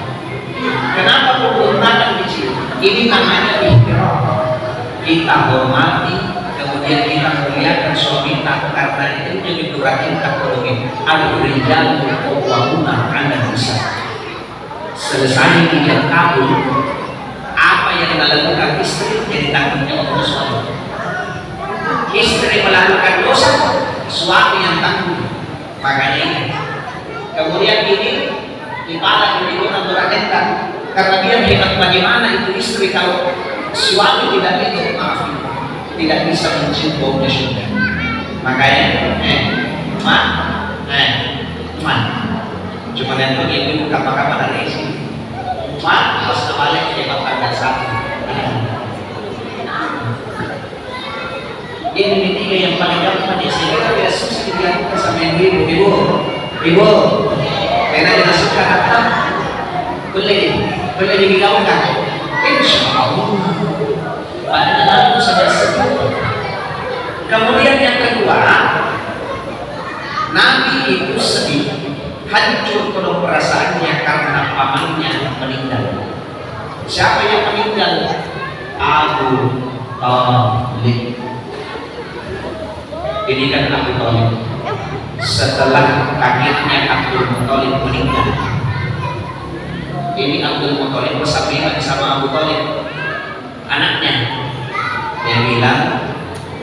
Kenapa perlu dicium? Ini namanya ihtiram. Kita hormati. Kemudian kita melihatkan suami kita karena itu jadi durhakin takologi al-rijal qawwamuna 'ala nisa. Selesai dia kabul, apa yang dilakukan istri jadi tanggung jawab suami. Istri melakukan dosa, suami yang tanggung. Makanya ini. Kemudian ini kepala digunakan durhakan karena dia hebat bagaimana itu istri kalau suami tidak itu maaf. Tidak bisa mencium baunya surga. Makanya, cuma yang ini bukan makanan dari isi. Pas kembali dia makan satu. Ini tiga yang paling gampang ya. Sehingga tidak susah dilakukan sama yang ibu. Karena dia suka apa? Boleh digaungkan. Insya Allah. Padahal itu sudah sebut hancur penuh perasaannya karena pamannya meninggal. Siapa yang meninggal? Abu Thalib. Ini kan Abu Thalib. Setelah kakeknya Abdul Muthalib meninggal, ini Abdul Muthalib bersahabatan sama Abu Thalib, anaknya. Dia bilang,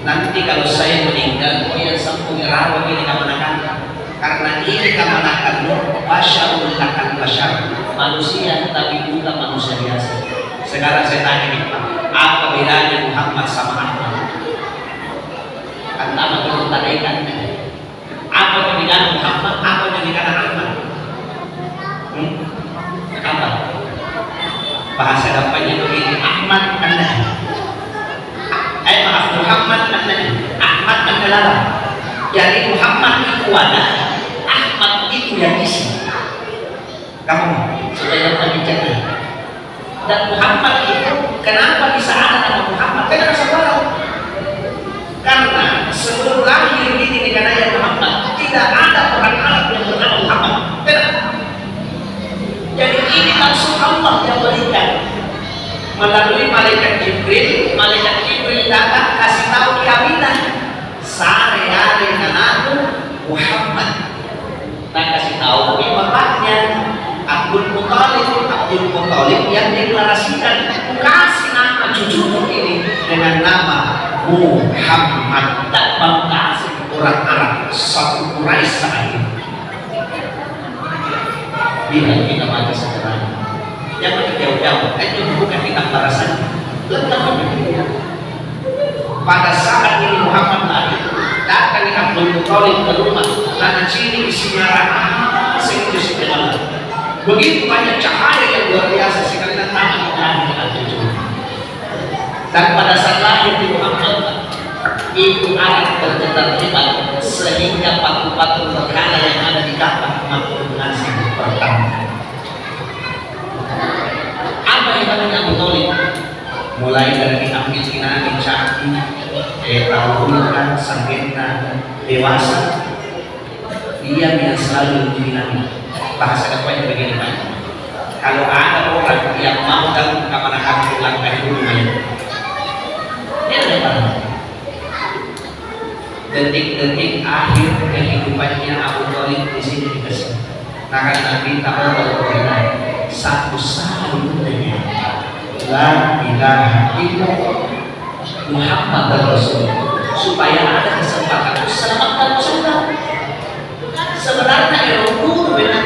nanti kalau saya meninggal, kalian sambung rawat ini kamanakan, karena ini kamanakan basyarul lakan basyar, manusia tapi bukan manusia biasa. Sekarang saya tanya nih Pak, apa bedanya Muhammad sama Ahmad? Kata betul tadaikan. Apa perbedaan Muhammad? Apa perbedaan Ahmad? Apa? Bahasa gampangnya begini, Ahmad anda. Maaf, Muhammad anda. Ahmad adalah. Jadi Muhammad itu wadah, Ahmad itu yang isi. Kamu supaya dapat dicatat. Dan Muhammad itu kenapa bisa ada nama Muhammad? Karena saudara. Karena sebelum lahir di negara yang Muhammad tidak ada orang Arab yang bernama Muhammad. Kenapa? Jadi ini langsung Allah yang berikan melalui malaikat Jibril. Malaikat Jibril datang kasih tahu di Aminah, sare-are anakku Muhammad. Nah kasih tahu di bapaknya Abdul Muthalib. Abdul Muthalib yang deklarasikan kasih nama cucuku ini dengan nama Muhammad. Tak bangga orang Arab satu Quraisy saat ini. Bila kita baca sekarang, jangan jauh-jauh. Itu bukan kita barasan. Pada saat ini Muhammad lahir, datang Abdul Muthalib ke rumah. Tangan sini isinya rahmat, sini isinya. Begitu banyak cahaya yang luar biasa sekali datang dengan cucu. Dan pada saat lahir di Muhammad, itu anak terterlibat sehingga patung-patung berhala yang ada di Ka'bah makhluk nasi pertama. Apa yang namanya Abu Thalib? Mulai dari diambil kinani caki, tahun sangketa dewasa, dia yang selalu dinami. Bahasa depannya begini Pak. Kalau ada orang yang mau dalam kemanakan langkah hidupnya, dia ada apa? Detik-detik akhir kehidupannya Abu Thalib di sini dikasih. Nah kan Nabi tahu bahwa satu saat dunia, la ilaha illallah Muhammad Rasul, supaya ada kesempatan selamatkan Rasulullah. Sebenarnya Rasul benar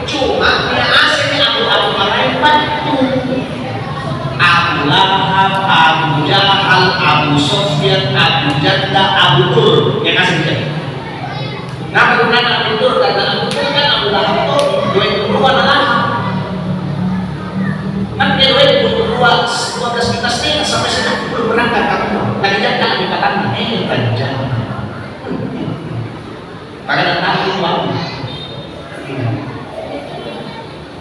cuma dia aslinya Abu Hurairah batu. Abu Lahab, Abu Jahal, Abu Sufyan, Abu Jadda, Abu Tur yang aslinya. Nah, bukan Abu Tur karena Abu Tur kan Abu Lahab itu dua keperluan Lahab. Kan dia dua 12 kita sampai sekarang belum berangkat kamu. Tadi jangan dikatakan kerja. Karena tahu kamu.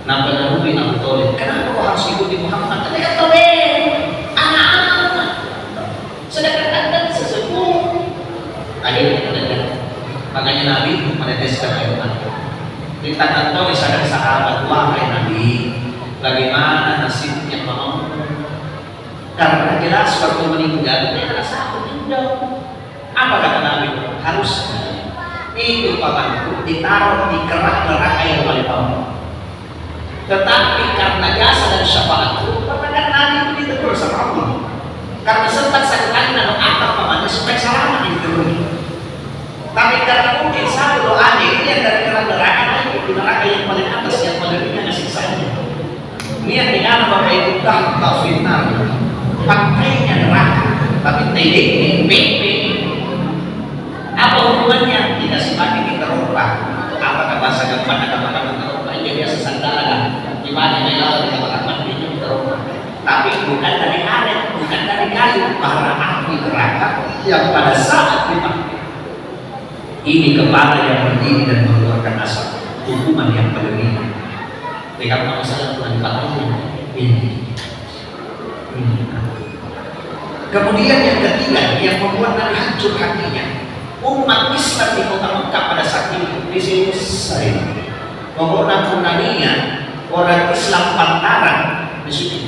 Nampak Nabi Abu Thalib. Kenapa kau harus ikuti Muhammad? Karena kata anak-anak sedangkan anda sesepuh. Akhirnya kita makanya Nabi meneteskan air mata. Kita tahu misalkan sahabat, wahai Nabi, bagaimana nasibnya mau? Karena jelas waktu meninggal dia rasa meninggal. Apa kata Nabi? Harus itu pamanku ditaruh di kerak neraka yang paling bawah. Tetapi karena jasa dan syafaatku, katakan Nabi itu ditegur sama Allah. Karena sempat sekali nama apa pamannya supaya selamat ditegur. Tapi karena mungkin satu doanya ini yang dari kerak neraka di neraka yang paling atas yang paling ringan siksanya. Niat dengan bapak itu tahta finnar, pakainya neraka, tapi teknik PP. Apa hubungannya? Dikasih pakai kita rupa. Apakah bahasa gampang kata-kata terupa? Ini biasa sandaran. Gimana yang lalu dikatakan ini terupa? Tapi bukan dari karet, bukan dari kayu, para api neraka yang pada saat dipakai. Ini kepala yang berdiri dan mengeluarkan asap. Hukuman yang paling ringan. Tidak masalah dengan kepalanya. Ini. Kemudian yang ketiga yang membuat Nabi hancur hatinya. Umat Islam di kota Mekah pada saat itu di sini saya Pokoknya punaninya orang Islam pantaran di sini.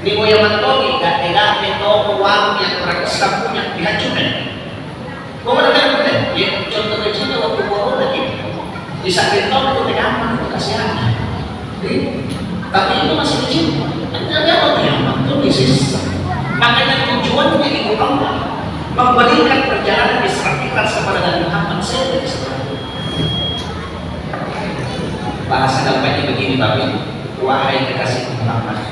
Ini mau yang mentogi, gak tega mentogi uang yang orang Islam punya dihancurkan. Pokoknya kan benar, ya contoh kecilnya waktu corona ini. Di saat itu tegaman itu kasihan. Tapi itu masih kecil. Ada orang yang mentogi sisa. Makanya tujuannya itu Allah memberikan perjalanan diserapikan kepada Nabi Muhammad SAW. Bahasa dalamnya begini, tapi wahai kekasih Muhammad,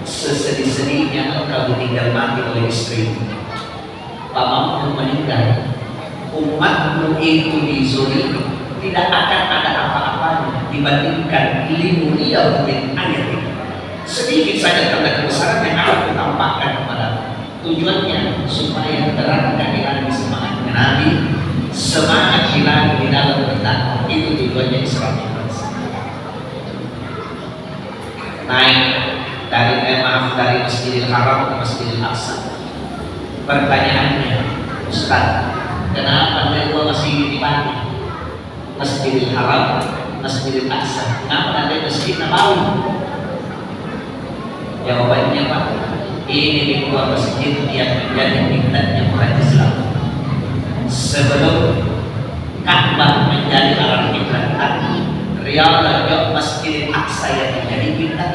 sesedih-sedihnya engkau ditinggal mati oleh istrimu, pamanmu meninggal, umatmu itu dizolimi, tidak akan ada apa-apanya dibandingkan limuliyahu min ayatin. Sedikit saja tanda kebesaran yang Allah tampakkan kepadamu. Tujuannya supaya terang kehadiran di semangatnya Nabi, semangat hilang di dalam berdakwah. Itu tujuannya Isra Mi'raj. Naik dari Masjidil Haram ke Masjidil Aqsa. Pertanyaannya, Ustaz, kenapa mereka masih di mana? Masjidil Haram, Masjidil Aqsa. Kenapa ada Masjid Nabawi? Jawabannya Pak, ini dua masjid yang menjadi kiblatnya umat Islam. Sebelum Ka'bah menjadi alat kiblat, Riyadhah Masjidil Aqsa yang menjadi kiblat.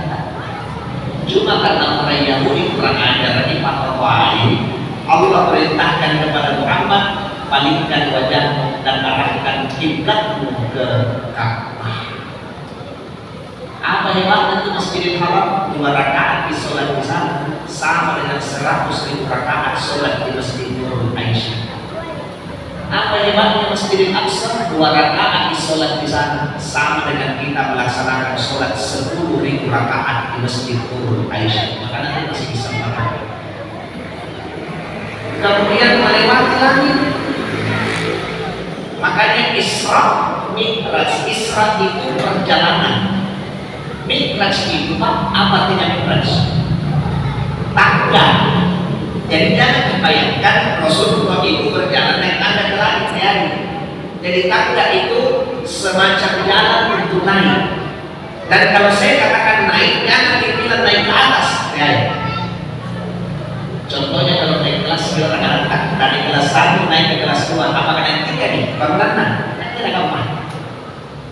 Cuma karena orang Yahudi kurang ajar di Fatwa, Allah perintahkan kepada Muhammad, palingkan wajahmu dan arahkan kiblatmu ke Ka'bah. Apa hebatnya itu Masjidil Haram? 2 rakaat di sholat di sana sama dengan 100.000 rakaat sholat di Masjid Nurul Aisyah. Apa hebatnya Masjidil Aqsa? 2 rakaat di sholat di sana sama dengan kita melaksanakan sholat 10.000 rakaat di Masjid Nurul Aisyah. Makanya kita masih bisa makan. Kemudian melewati langit. Makanya Isra Mi'raj. Isra itu perjalanan. Mi'raj itu apa artinya Mi'raj? Tangga. Jadi jangan dibayangkan Rasulullah itu berjalan naik tangga ke langit ya. Jadi tangga itu semacam jalan untuk naik. Dan kalau saya katakan naik, jangan dibilang naik ke atas ya. Contohnya kalau naik kelas dari kelas 1 naik ke kelas 2, apakah yang 3 nih? Bagaimana? Tidak gampang.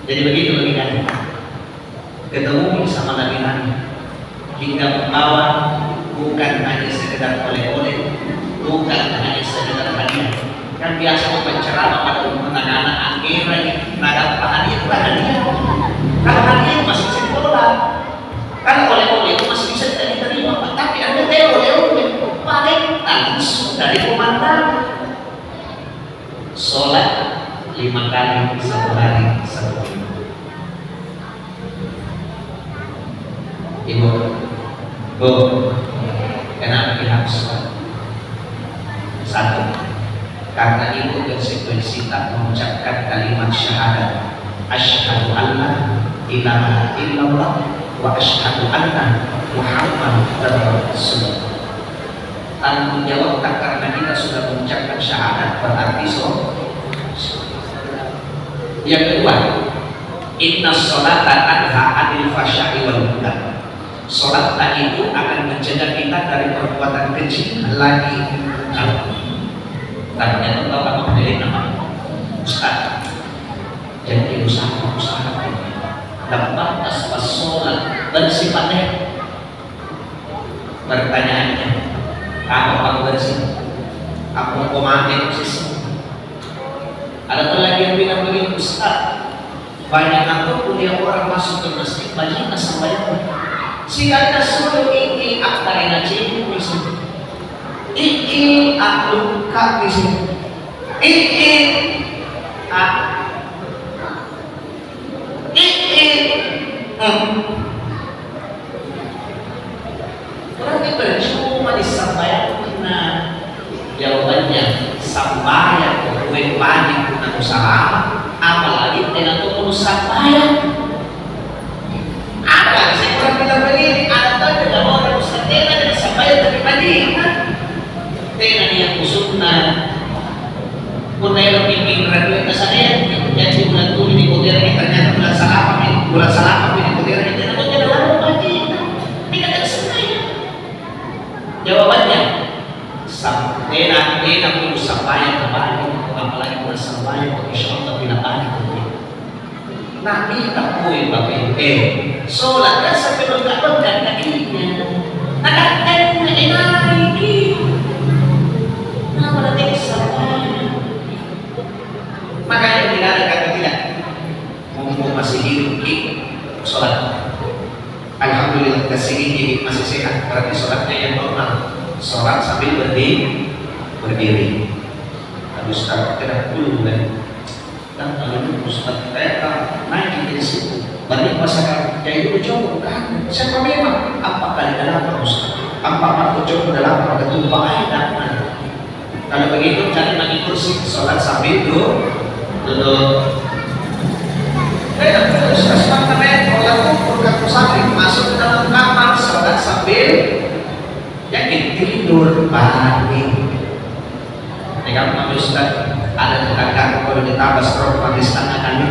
Jadi begitu logikanya. Ketemu sama Nabi hingga membawa bukan hanya sekedar oleh-oleh, bukan hanya sekedar hadiah. Kan biasa berbicara pada umum anak-anak akhirnya nada hadiah itu hadiah. Kalau hadiah masih bisa ditolak, kalau oleh-oleh itu masih bisa diterima. Tapi ada oleh-oleh paling langsung dari komandan. Sholat 5 kali 1 hari 1 minggu. Ibu, Bu, kenapa kita harus sholat? 1, karena itu konsekuensi tak mengucapkan kalimat syahadat. Asyhadu an la ilaha illallah wa asyhadu anna Muhammadar Rasulullah. Tanggung jawab tak karena kita sudah mengucapkan syahadat berarti sholat. Yang kedua, inna sholata tanha 'anil fahsya'i wal munkar. Sholat itu akan mencegah kita dari perbuatan kecil lagi kalau tanya tahu apa pemilik nama Ustaz. Jadi usaha dapat atas sholat bersifatnya. Pertanyaannya, apa bersih? Apa komando sih? Ada lagi yang bilang begini, Ustaz, banyak aku kuliah orang masuk ke masjid banyak sampai sehingga suruh iki aktarina cipu di sini, iki akluka di sini, iki berarti percuma disampaikan. Nah, jawabannya sambayang kue panik dengan usaha, apalagi dengan sambayang. Apa sih orang bilang begini? Ada dengan orang Ustaz Tena dan sampai dari Madinah. Tena yang usulna pun yang pimpin radio kesadaran jadi bulan tuli di kota yang ternyata bulan salah apa ini putih ini tidak ada lalu lagi. Tidak ada sebenarnya. Jawabannya sampai nanti sampai kembali, apalagi bulan sampai insya Allah tidak balik. Nabi tak boleh pakai solat kan sampai bengkak-bengkak kakinya. Nakakkan lagi. Nah, berarti sampai. Makanya tidak ada kata tidak. Mumpung masih hidup solat. Alhamdulillah kasih ini masih sehat. Berarti solatnya yang normal. Solat sambil berdiri. Harus tidak dulu kan. Dan kalau Ustaz kita naik di situ banyak masyarakat yang itu coba kan siapa memang apakah di dalam Ustaz apakah coba dalam pada tumpah air dan kalau begitu cari lagi kursi sholat sambil duduk Ustaz sampai kalau program musafir masuk ke dalam kamar sholat sambil yakin tidur balik dengan Ustaz ada tetangga kalau ditambah strok magis tangan kami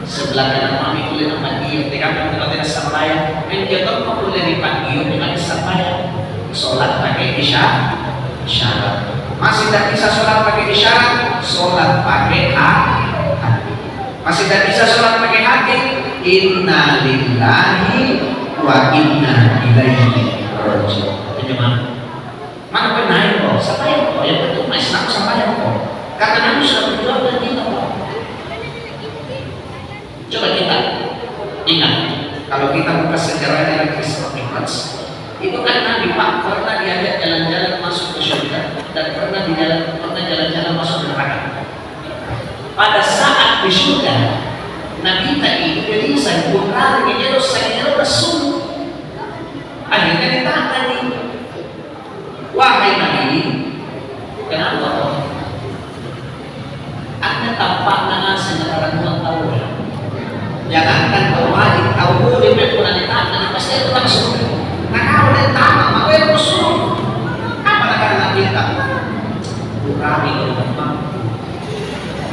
sebelah kanan kami boleh nampak dia tekan dengan sampai menjatuh boleh dipanggil dengan sampai sholat pakai isyarat masih tidak bisa sholat pakai isyarat sholat pakai hati masih tidak bisa sholat pakai hati inna lillahi wa inna ilaihi raji'un. Mana benar kok? Siapa yang kok? Yang betul mas nak sama yang kok? Karena Nabi sudah berjuang dan kita kok. Coba kita ingat kalau kita buka sejarahnya Isra Mi'raj itu kan Nabi Pak pernah diajak jalan-jalan masuk ke surga dan pernah jalan-jalan masuk ke neraka. Pada saat di surga Nabi tadi jadi saya bukan ini harus saya rasul. Akhirnya ditanya nih. Wahai Nabi, kenapa? Anda tampak dengan senaran tahu. Jangankan kau wajib tahu boleh berpulang ditanya pasti itu langsung. Nah kalau ditanya maka itu musuh. Apa nak Nabi tak? Kami berumah.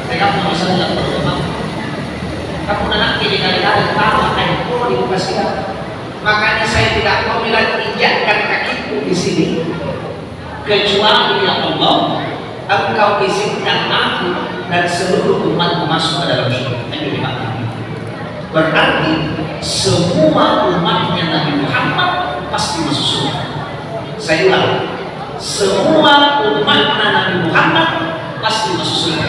Mereka mau bisa tidak berumah. Kamu nanti dikali-kali tahu air pun di muka siapa. Makanya saya tidak mau bilang injakkan kakiku di sini. Kecuali ya Allah engkau izinkan aku dan seluruh umat masuk ke dalam surga. Berarti semua umatnya Nabi Muhammad pasti masuk surga. Saya ulang, semua umatnya Nabi Muhammad pasti masuk surga.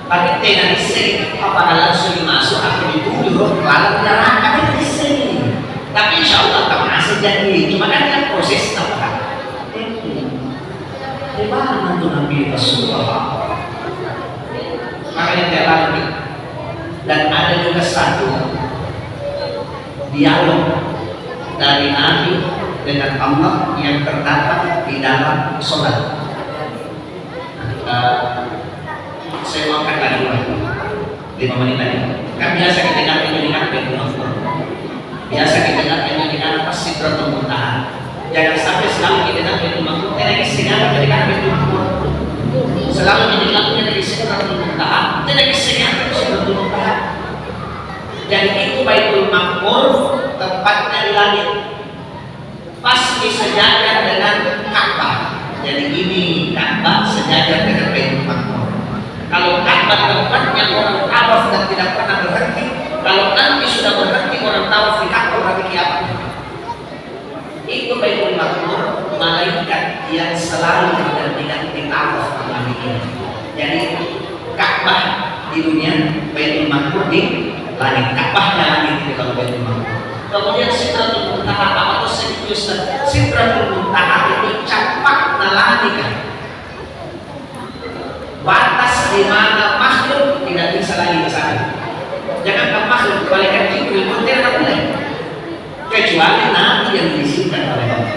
Tapi tidak disini apakah langsung masuk atau dituduh lalu neraka di sini. Tapi insya Allah tak masih jadi. Cuma kan proses apa? Bagaimana itu Nabi Rasulullah? Makanya dia lagi dan ada juga satu dialog dari Nabi dengan Allah yang terdapat di dalam sholat. Saya mau katakan dulu 5 menit lagi. Kan biasa kita dengar biasa kita dengar apa Sidratul Muntaha. Jangan sampai selalu kita dengar itu makhluk tidak istimewa dari kami itu selalu mendengarnya dari Sidratul Muntaha tidak istimewa dari Sidratul Muntaha. Jadi itu Baitul Maqmur tempatnya di langit pasti sejajar dengan Ka'bah. Jadi ini Ka'bah sejajar dengan Baitul Maqmur. Kalau Ka'bah tempatnya orang tawaf dan tidak pernah berhenti, kalau nanti sudah berhenti orang tawaf di Ka'bah berarti kiamat. Itu Baitul Maqmur, malaikat yang selalu berganti-ganti tawaf di ini. Jadi Ka'bah di dunia, Baitul Maqmur di langit. Ka'bahnya langit itu kalau Baitul Maqmur. Kemudian Sidratul Muntaha apa itu serius? Sidratul Muntaha itu capak langit. Batas di mana makhluk tidak bisa lagi ke sana. Jangankan makhluk, malaikat Jibril pun tidak boleh. Kecuali Nabi yang diizinkan oleh Allah.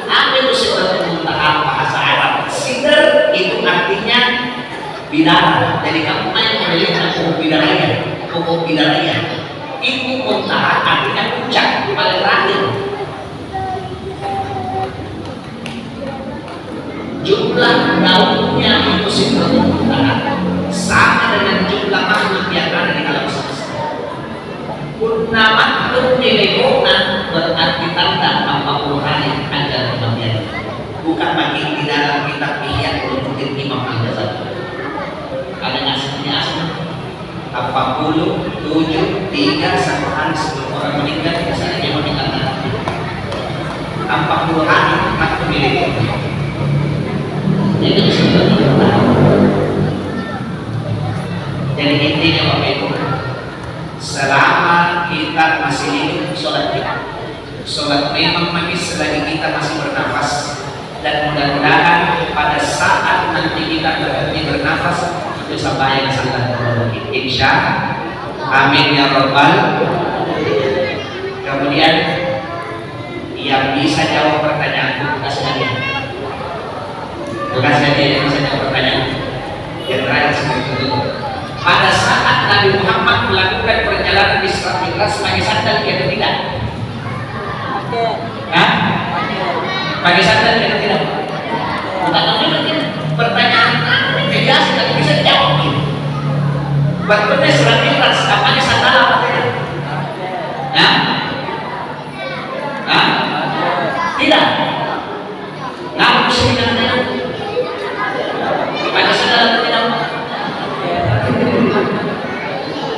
Apa itu Sidratul Muntaha bahasa Arab? Sidr itu artinya bidara. Jadi kamu main memiliki pokok bidaranya. Itu Muntaha artinya puncak paling terakhir. Jumlah daunnya itu Sidratul Muntaha sama dengan jumlah makhluk yang ada di alam semesta. bagi di dalam kitab Ihya Ulumuddin Imam Al-Ghazali. Ada nasihatnya asli 47 3 satuan sebelum orang meninggal biasanya dia meninggal 40 hari maka memiliki itu sebenarnya. Jadi intinya Bapak Ibu, selama kita masih hidup sholat memang magis selagi kita masih bernafas, dan mudah-mudahan pada saat nanti kita berhenti bernafas itu sampai yang sangat berlebih. Insya amin ya rabbal. Kemudian yang bisa jawab pertanyaan tugas saya yang bisa jawab pertanyaan yang terakhir seperti itu. Pada saat Nabi Muhammad melakukan perjalanan Isra Mi'raj pakai sandal atau tidak? Hah? Pakai sandal atau tidak? Pertanyaan biasa tapi bisa dijawab. Waktu Isra Mi'raj pakai sandal apa tidak? Hah? Hah? Tidak. Namun mesti dengan pakai sandal atau tidak?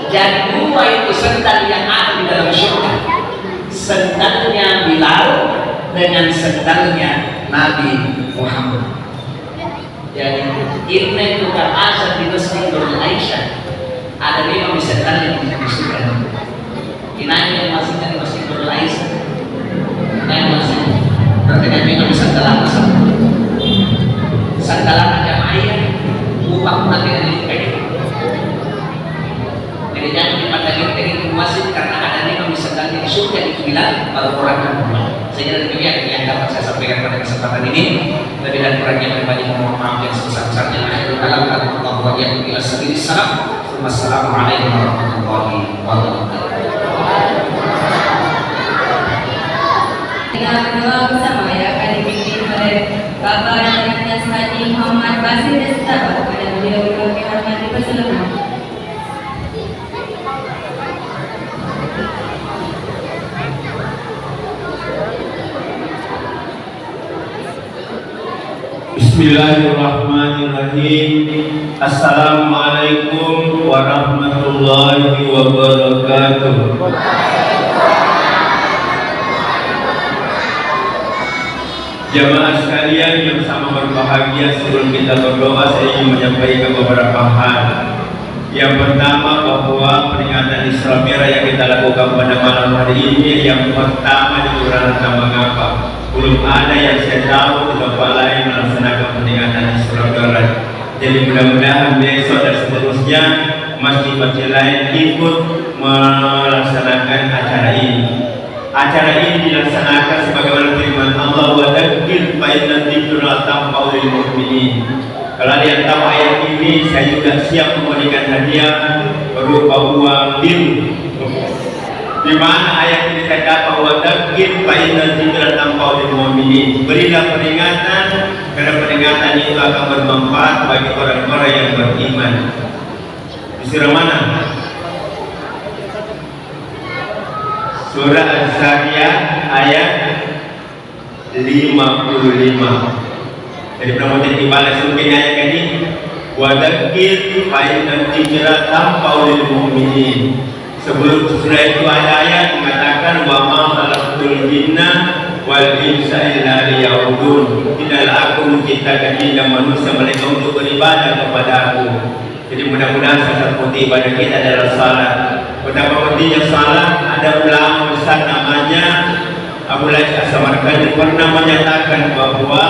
Jadi dua itu sendal yang ada di dalam surga, sendalnya Bilal dengan sendalnya Nabi Muhammad. Jadi inna itu kan asal di Masjidul Aisyah ada 5 sendal yang bisa disukai. Inanya yang masihnya di Masjidul Aisyah, yang masih berarti kan 5 sendal apa sih? Sendal aja ayah, upah nanti dari jadi jangan dipandangin dengan masjid karena ada 5 sendal di surga itu bilang baru orang yang saya demikian yang dapat saya sampaikan pada kesempatan ini. Lebih dan kurangnya pribadi mohon maaf yang sebesar-besarnya. Akhirul kalam Allah wa iyyakum ila sabilis salam. Wassalamualaikum warahmatullahi wabarakatuh. Dengan doa bersama yang akan dipimpin oleh Bapak Dr. Haji Muhammad Basir Destawa pada beliau yang kami dipersilakan. Bismillahirrahmanirrahim. Assalamualaikum warahmatullahi wabarakatuh. Jamaah sekalian yang sama berbahagia, sebelum kita berdoa saya ingin menyampaikan beberapa hal. Yang pertama bahwa peringatan Isra Mi'raj yang kita lakukan pada malam hari ini yang pertama di Kelurahan Tambang Apa. Belum ada yang saya tahu di tempat lain melaksanakan peringatan Isra Mi'raj. Jadi mudah-mudahan besok dan seterusnya masjid-masjid lain ikut melaksanakan acara ini. Acara ini dilaksanakan sebagaimana firman Allah, wa dzakir fa inna dzikra tanfa'ul mu'minin. Kalau ada yang tahu ayat ini, saya juga siap memberikan hadiah berupa uang di mana ayat ini saya dapat wa dzakir fa inna dzikra tanfa'ul mu'minin. Berilah peringatan karena peringatan itu akan bermanfaat bagi orang-orang yang beriman. Di surah mana? Surah Az-Zariyat ayat 55. Jadi promosi dibalas mungkin ayat ini wa dzakir fa inna dzikra tanfa'ul mu'minin. Sebelum surah itu ada ayat mengatakan wa ma khalaqtul jinna wal insa illa liya'budun. Tidaklah aku menciptakan jin dan manusia melainkan untuk beribadah kepada aku. Jadi mudah-mudahan salah satu ibadah kita adalah salat. Betapa pentingnya salat, ada ulama besar namanya Abu Lais As-Samarkandi pernah menyatakan bahwa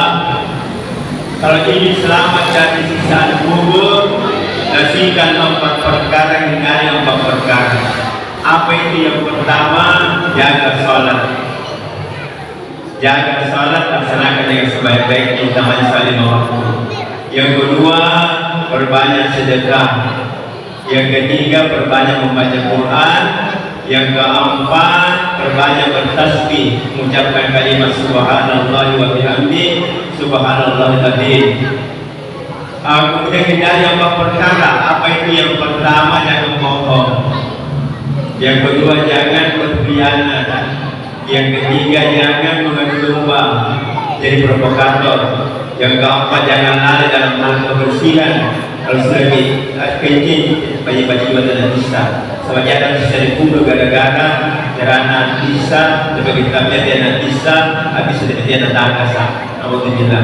kalau ingin selamat dari siksaan kubur, nasikan 4 perkara, hindari 4 perkara. Apa itu? Yang pertama, jaga salat. Jaga salat, laksanakan dengan sebaik-baiknya, utamanya salat 5 waktu. Yang kedua, perbanyak sedekah. Yang ketiga, perbanyak membaca Quran. Yang keempat, perbanyak bertasbih, mengucapkan kalimat subhanallah wa bihamdi, subhanallahil azim. Kemudian hindari 4 perkara. Apa itu? Yang pertama, jangan bohong. Yang kedua, jangan berkhianat. Yang ketiga, jangan mengadu domba. jadi provokator. Yang keempat, jangan lalai dalam hal kebersihan. Kalau sudah kencing, baju-baju dan bisa. Sama jangan bisa dikumpul gara-gara karena bisa, sebagai kami dia bisa, habis sudah dia tangkasa. Alhamdulillah.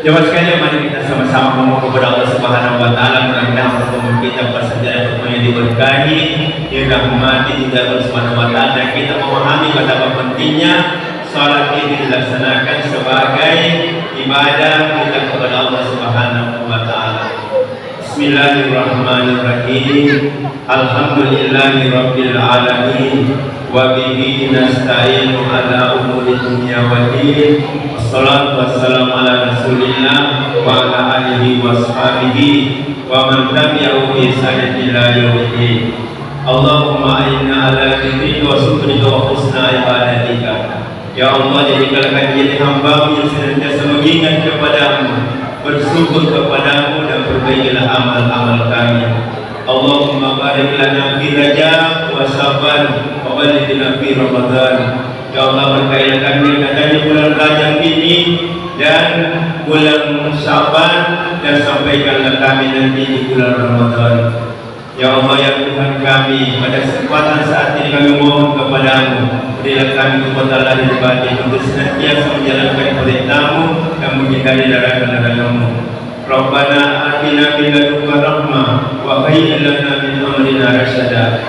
Jemaah sekalian, mari kita sama-sama memohon kepada Allah Subhanahu wa taala, mudah-mudahan pertemuan kita persejalan pertemuan yang diberkahi, dirahmati di Allah Subhanahu wa taala, dan kita memahami betapa pentingnya salat ini dilaksanakan sebagai ibadah kita kepada Allah Subhanahu wa taala. Bismillahirrahmanirrahim. Alhamdulillahirabbil alamin wa bihi nasta'inu ala umuri dunya waddin. Wassalatu wassalamu ala Rasulillah wa ala alihi washabihi wa man tabi'ahu bi ihsanin ila yaumiddin. Allahumma inna ala dzikrika wa syukrika wa husna ibadatika. Ya Allah, jadikanlah kami hamba-Mu yang senantiasa mengingat kepadamu, bersyukur kepadamu, dan perbaikilah amal-amal kami. Allahumma barik lana fi Rajab wa Sya'ban wa balighna fi Ramadan. Ya Allah, berkailah kami katanya bulan Rajab ini dan bulan Sya'ban, dan sampaikanlah kami nanti di bulan Ramadan. Ya Allah, ya Tuhan kami, pada kesempatan saat ini kami mohon kepadamu, berilah kami kekuatan lahir batin untuk senantiasa menjalankan perintah-Mu dan menghindari larangan-larangan-Mu. Rabbana atina min ladunka rahmah wa hayyi' lana min amrina rasyada.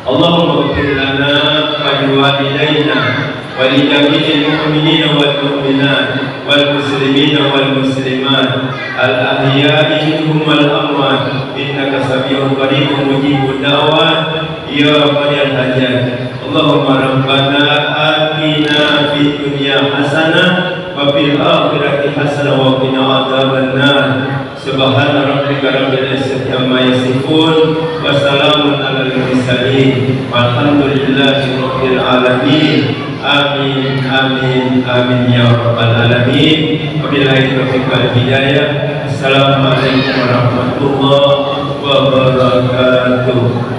Allahumma ighfir lana wa liwalidayna wa li jami'il mu'minina wal mu'minat wal muslimina wal muslimat al ahya'i minhum wal amwat innaka sami'un qaribun mujibud da'wat ya qadiyal hajat. Allahumma rabbana atina fid dunya hasanah wa fil akhirati hasanah wa qina adzabannar. Subhana rabbika rabbil izzati amma yasifun wa salamun alal mursalin walhamdulillahi rabbil alamin. Amin amin amin ya rabbal alamin. Wabillahi taufiq wal hidayah. Assalamualaikum warahmatullahi wabarakatuh.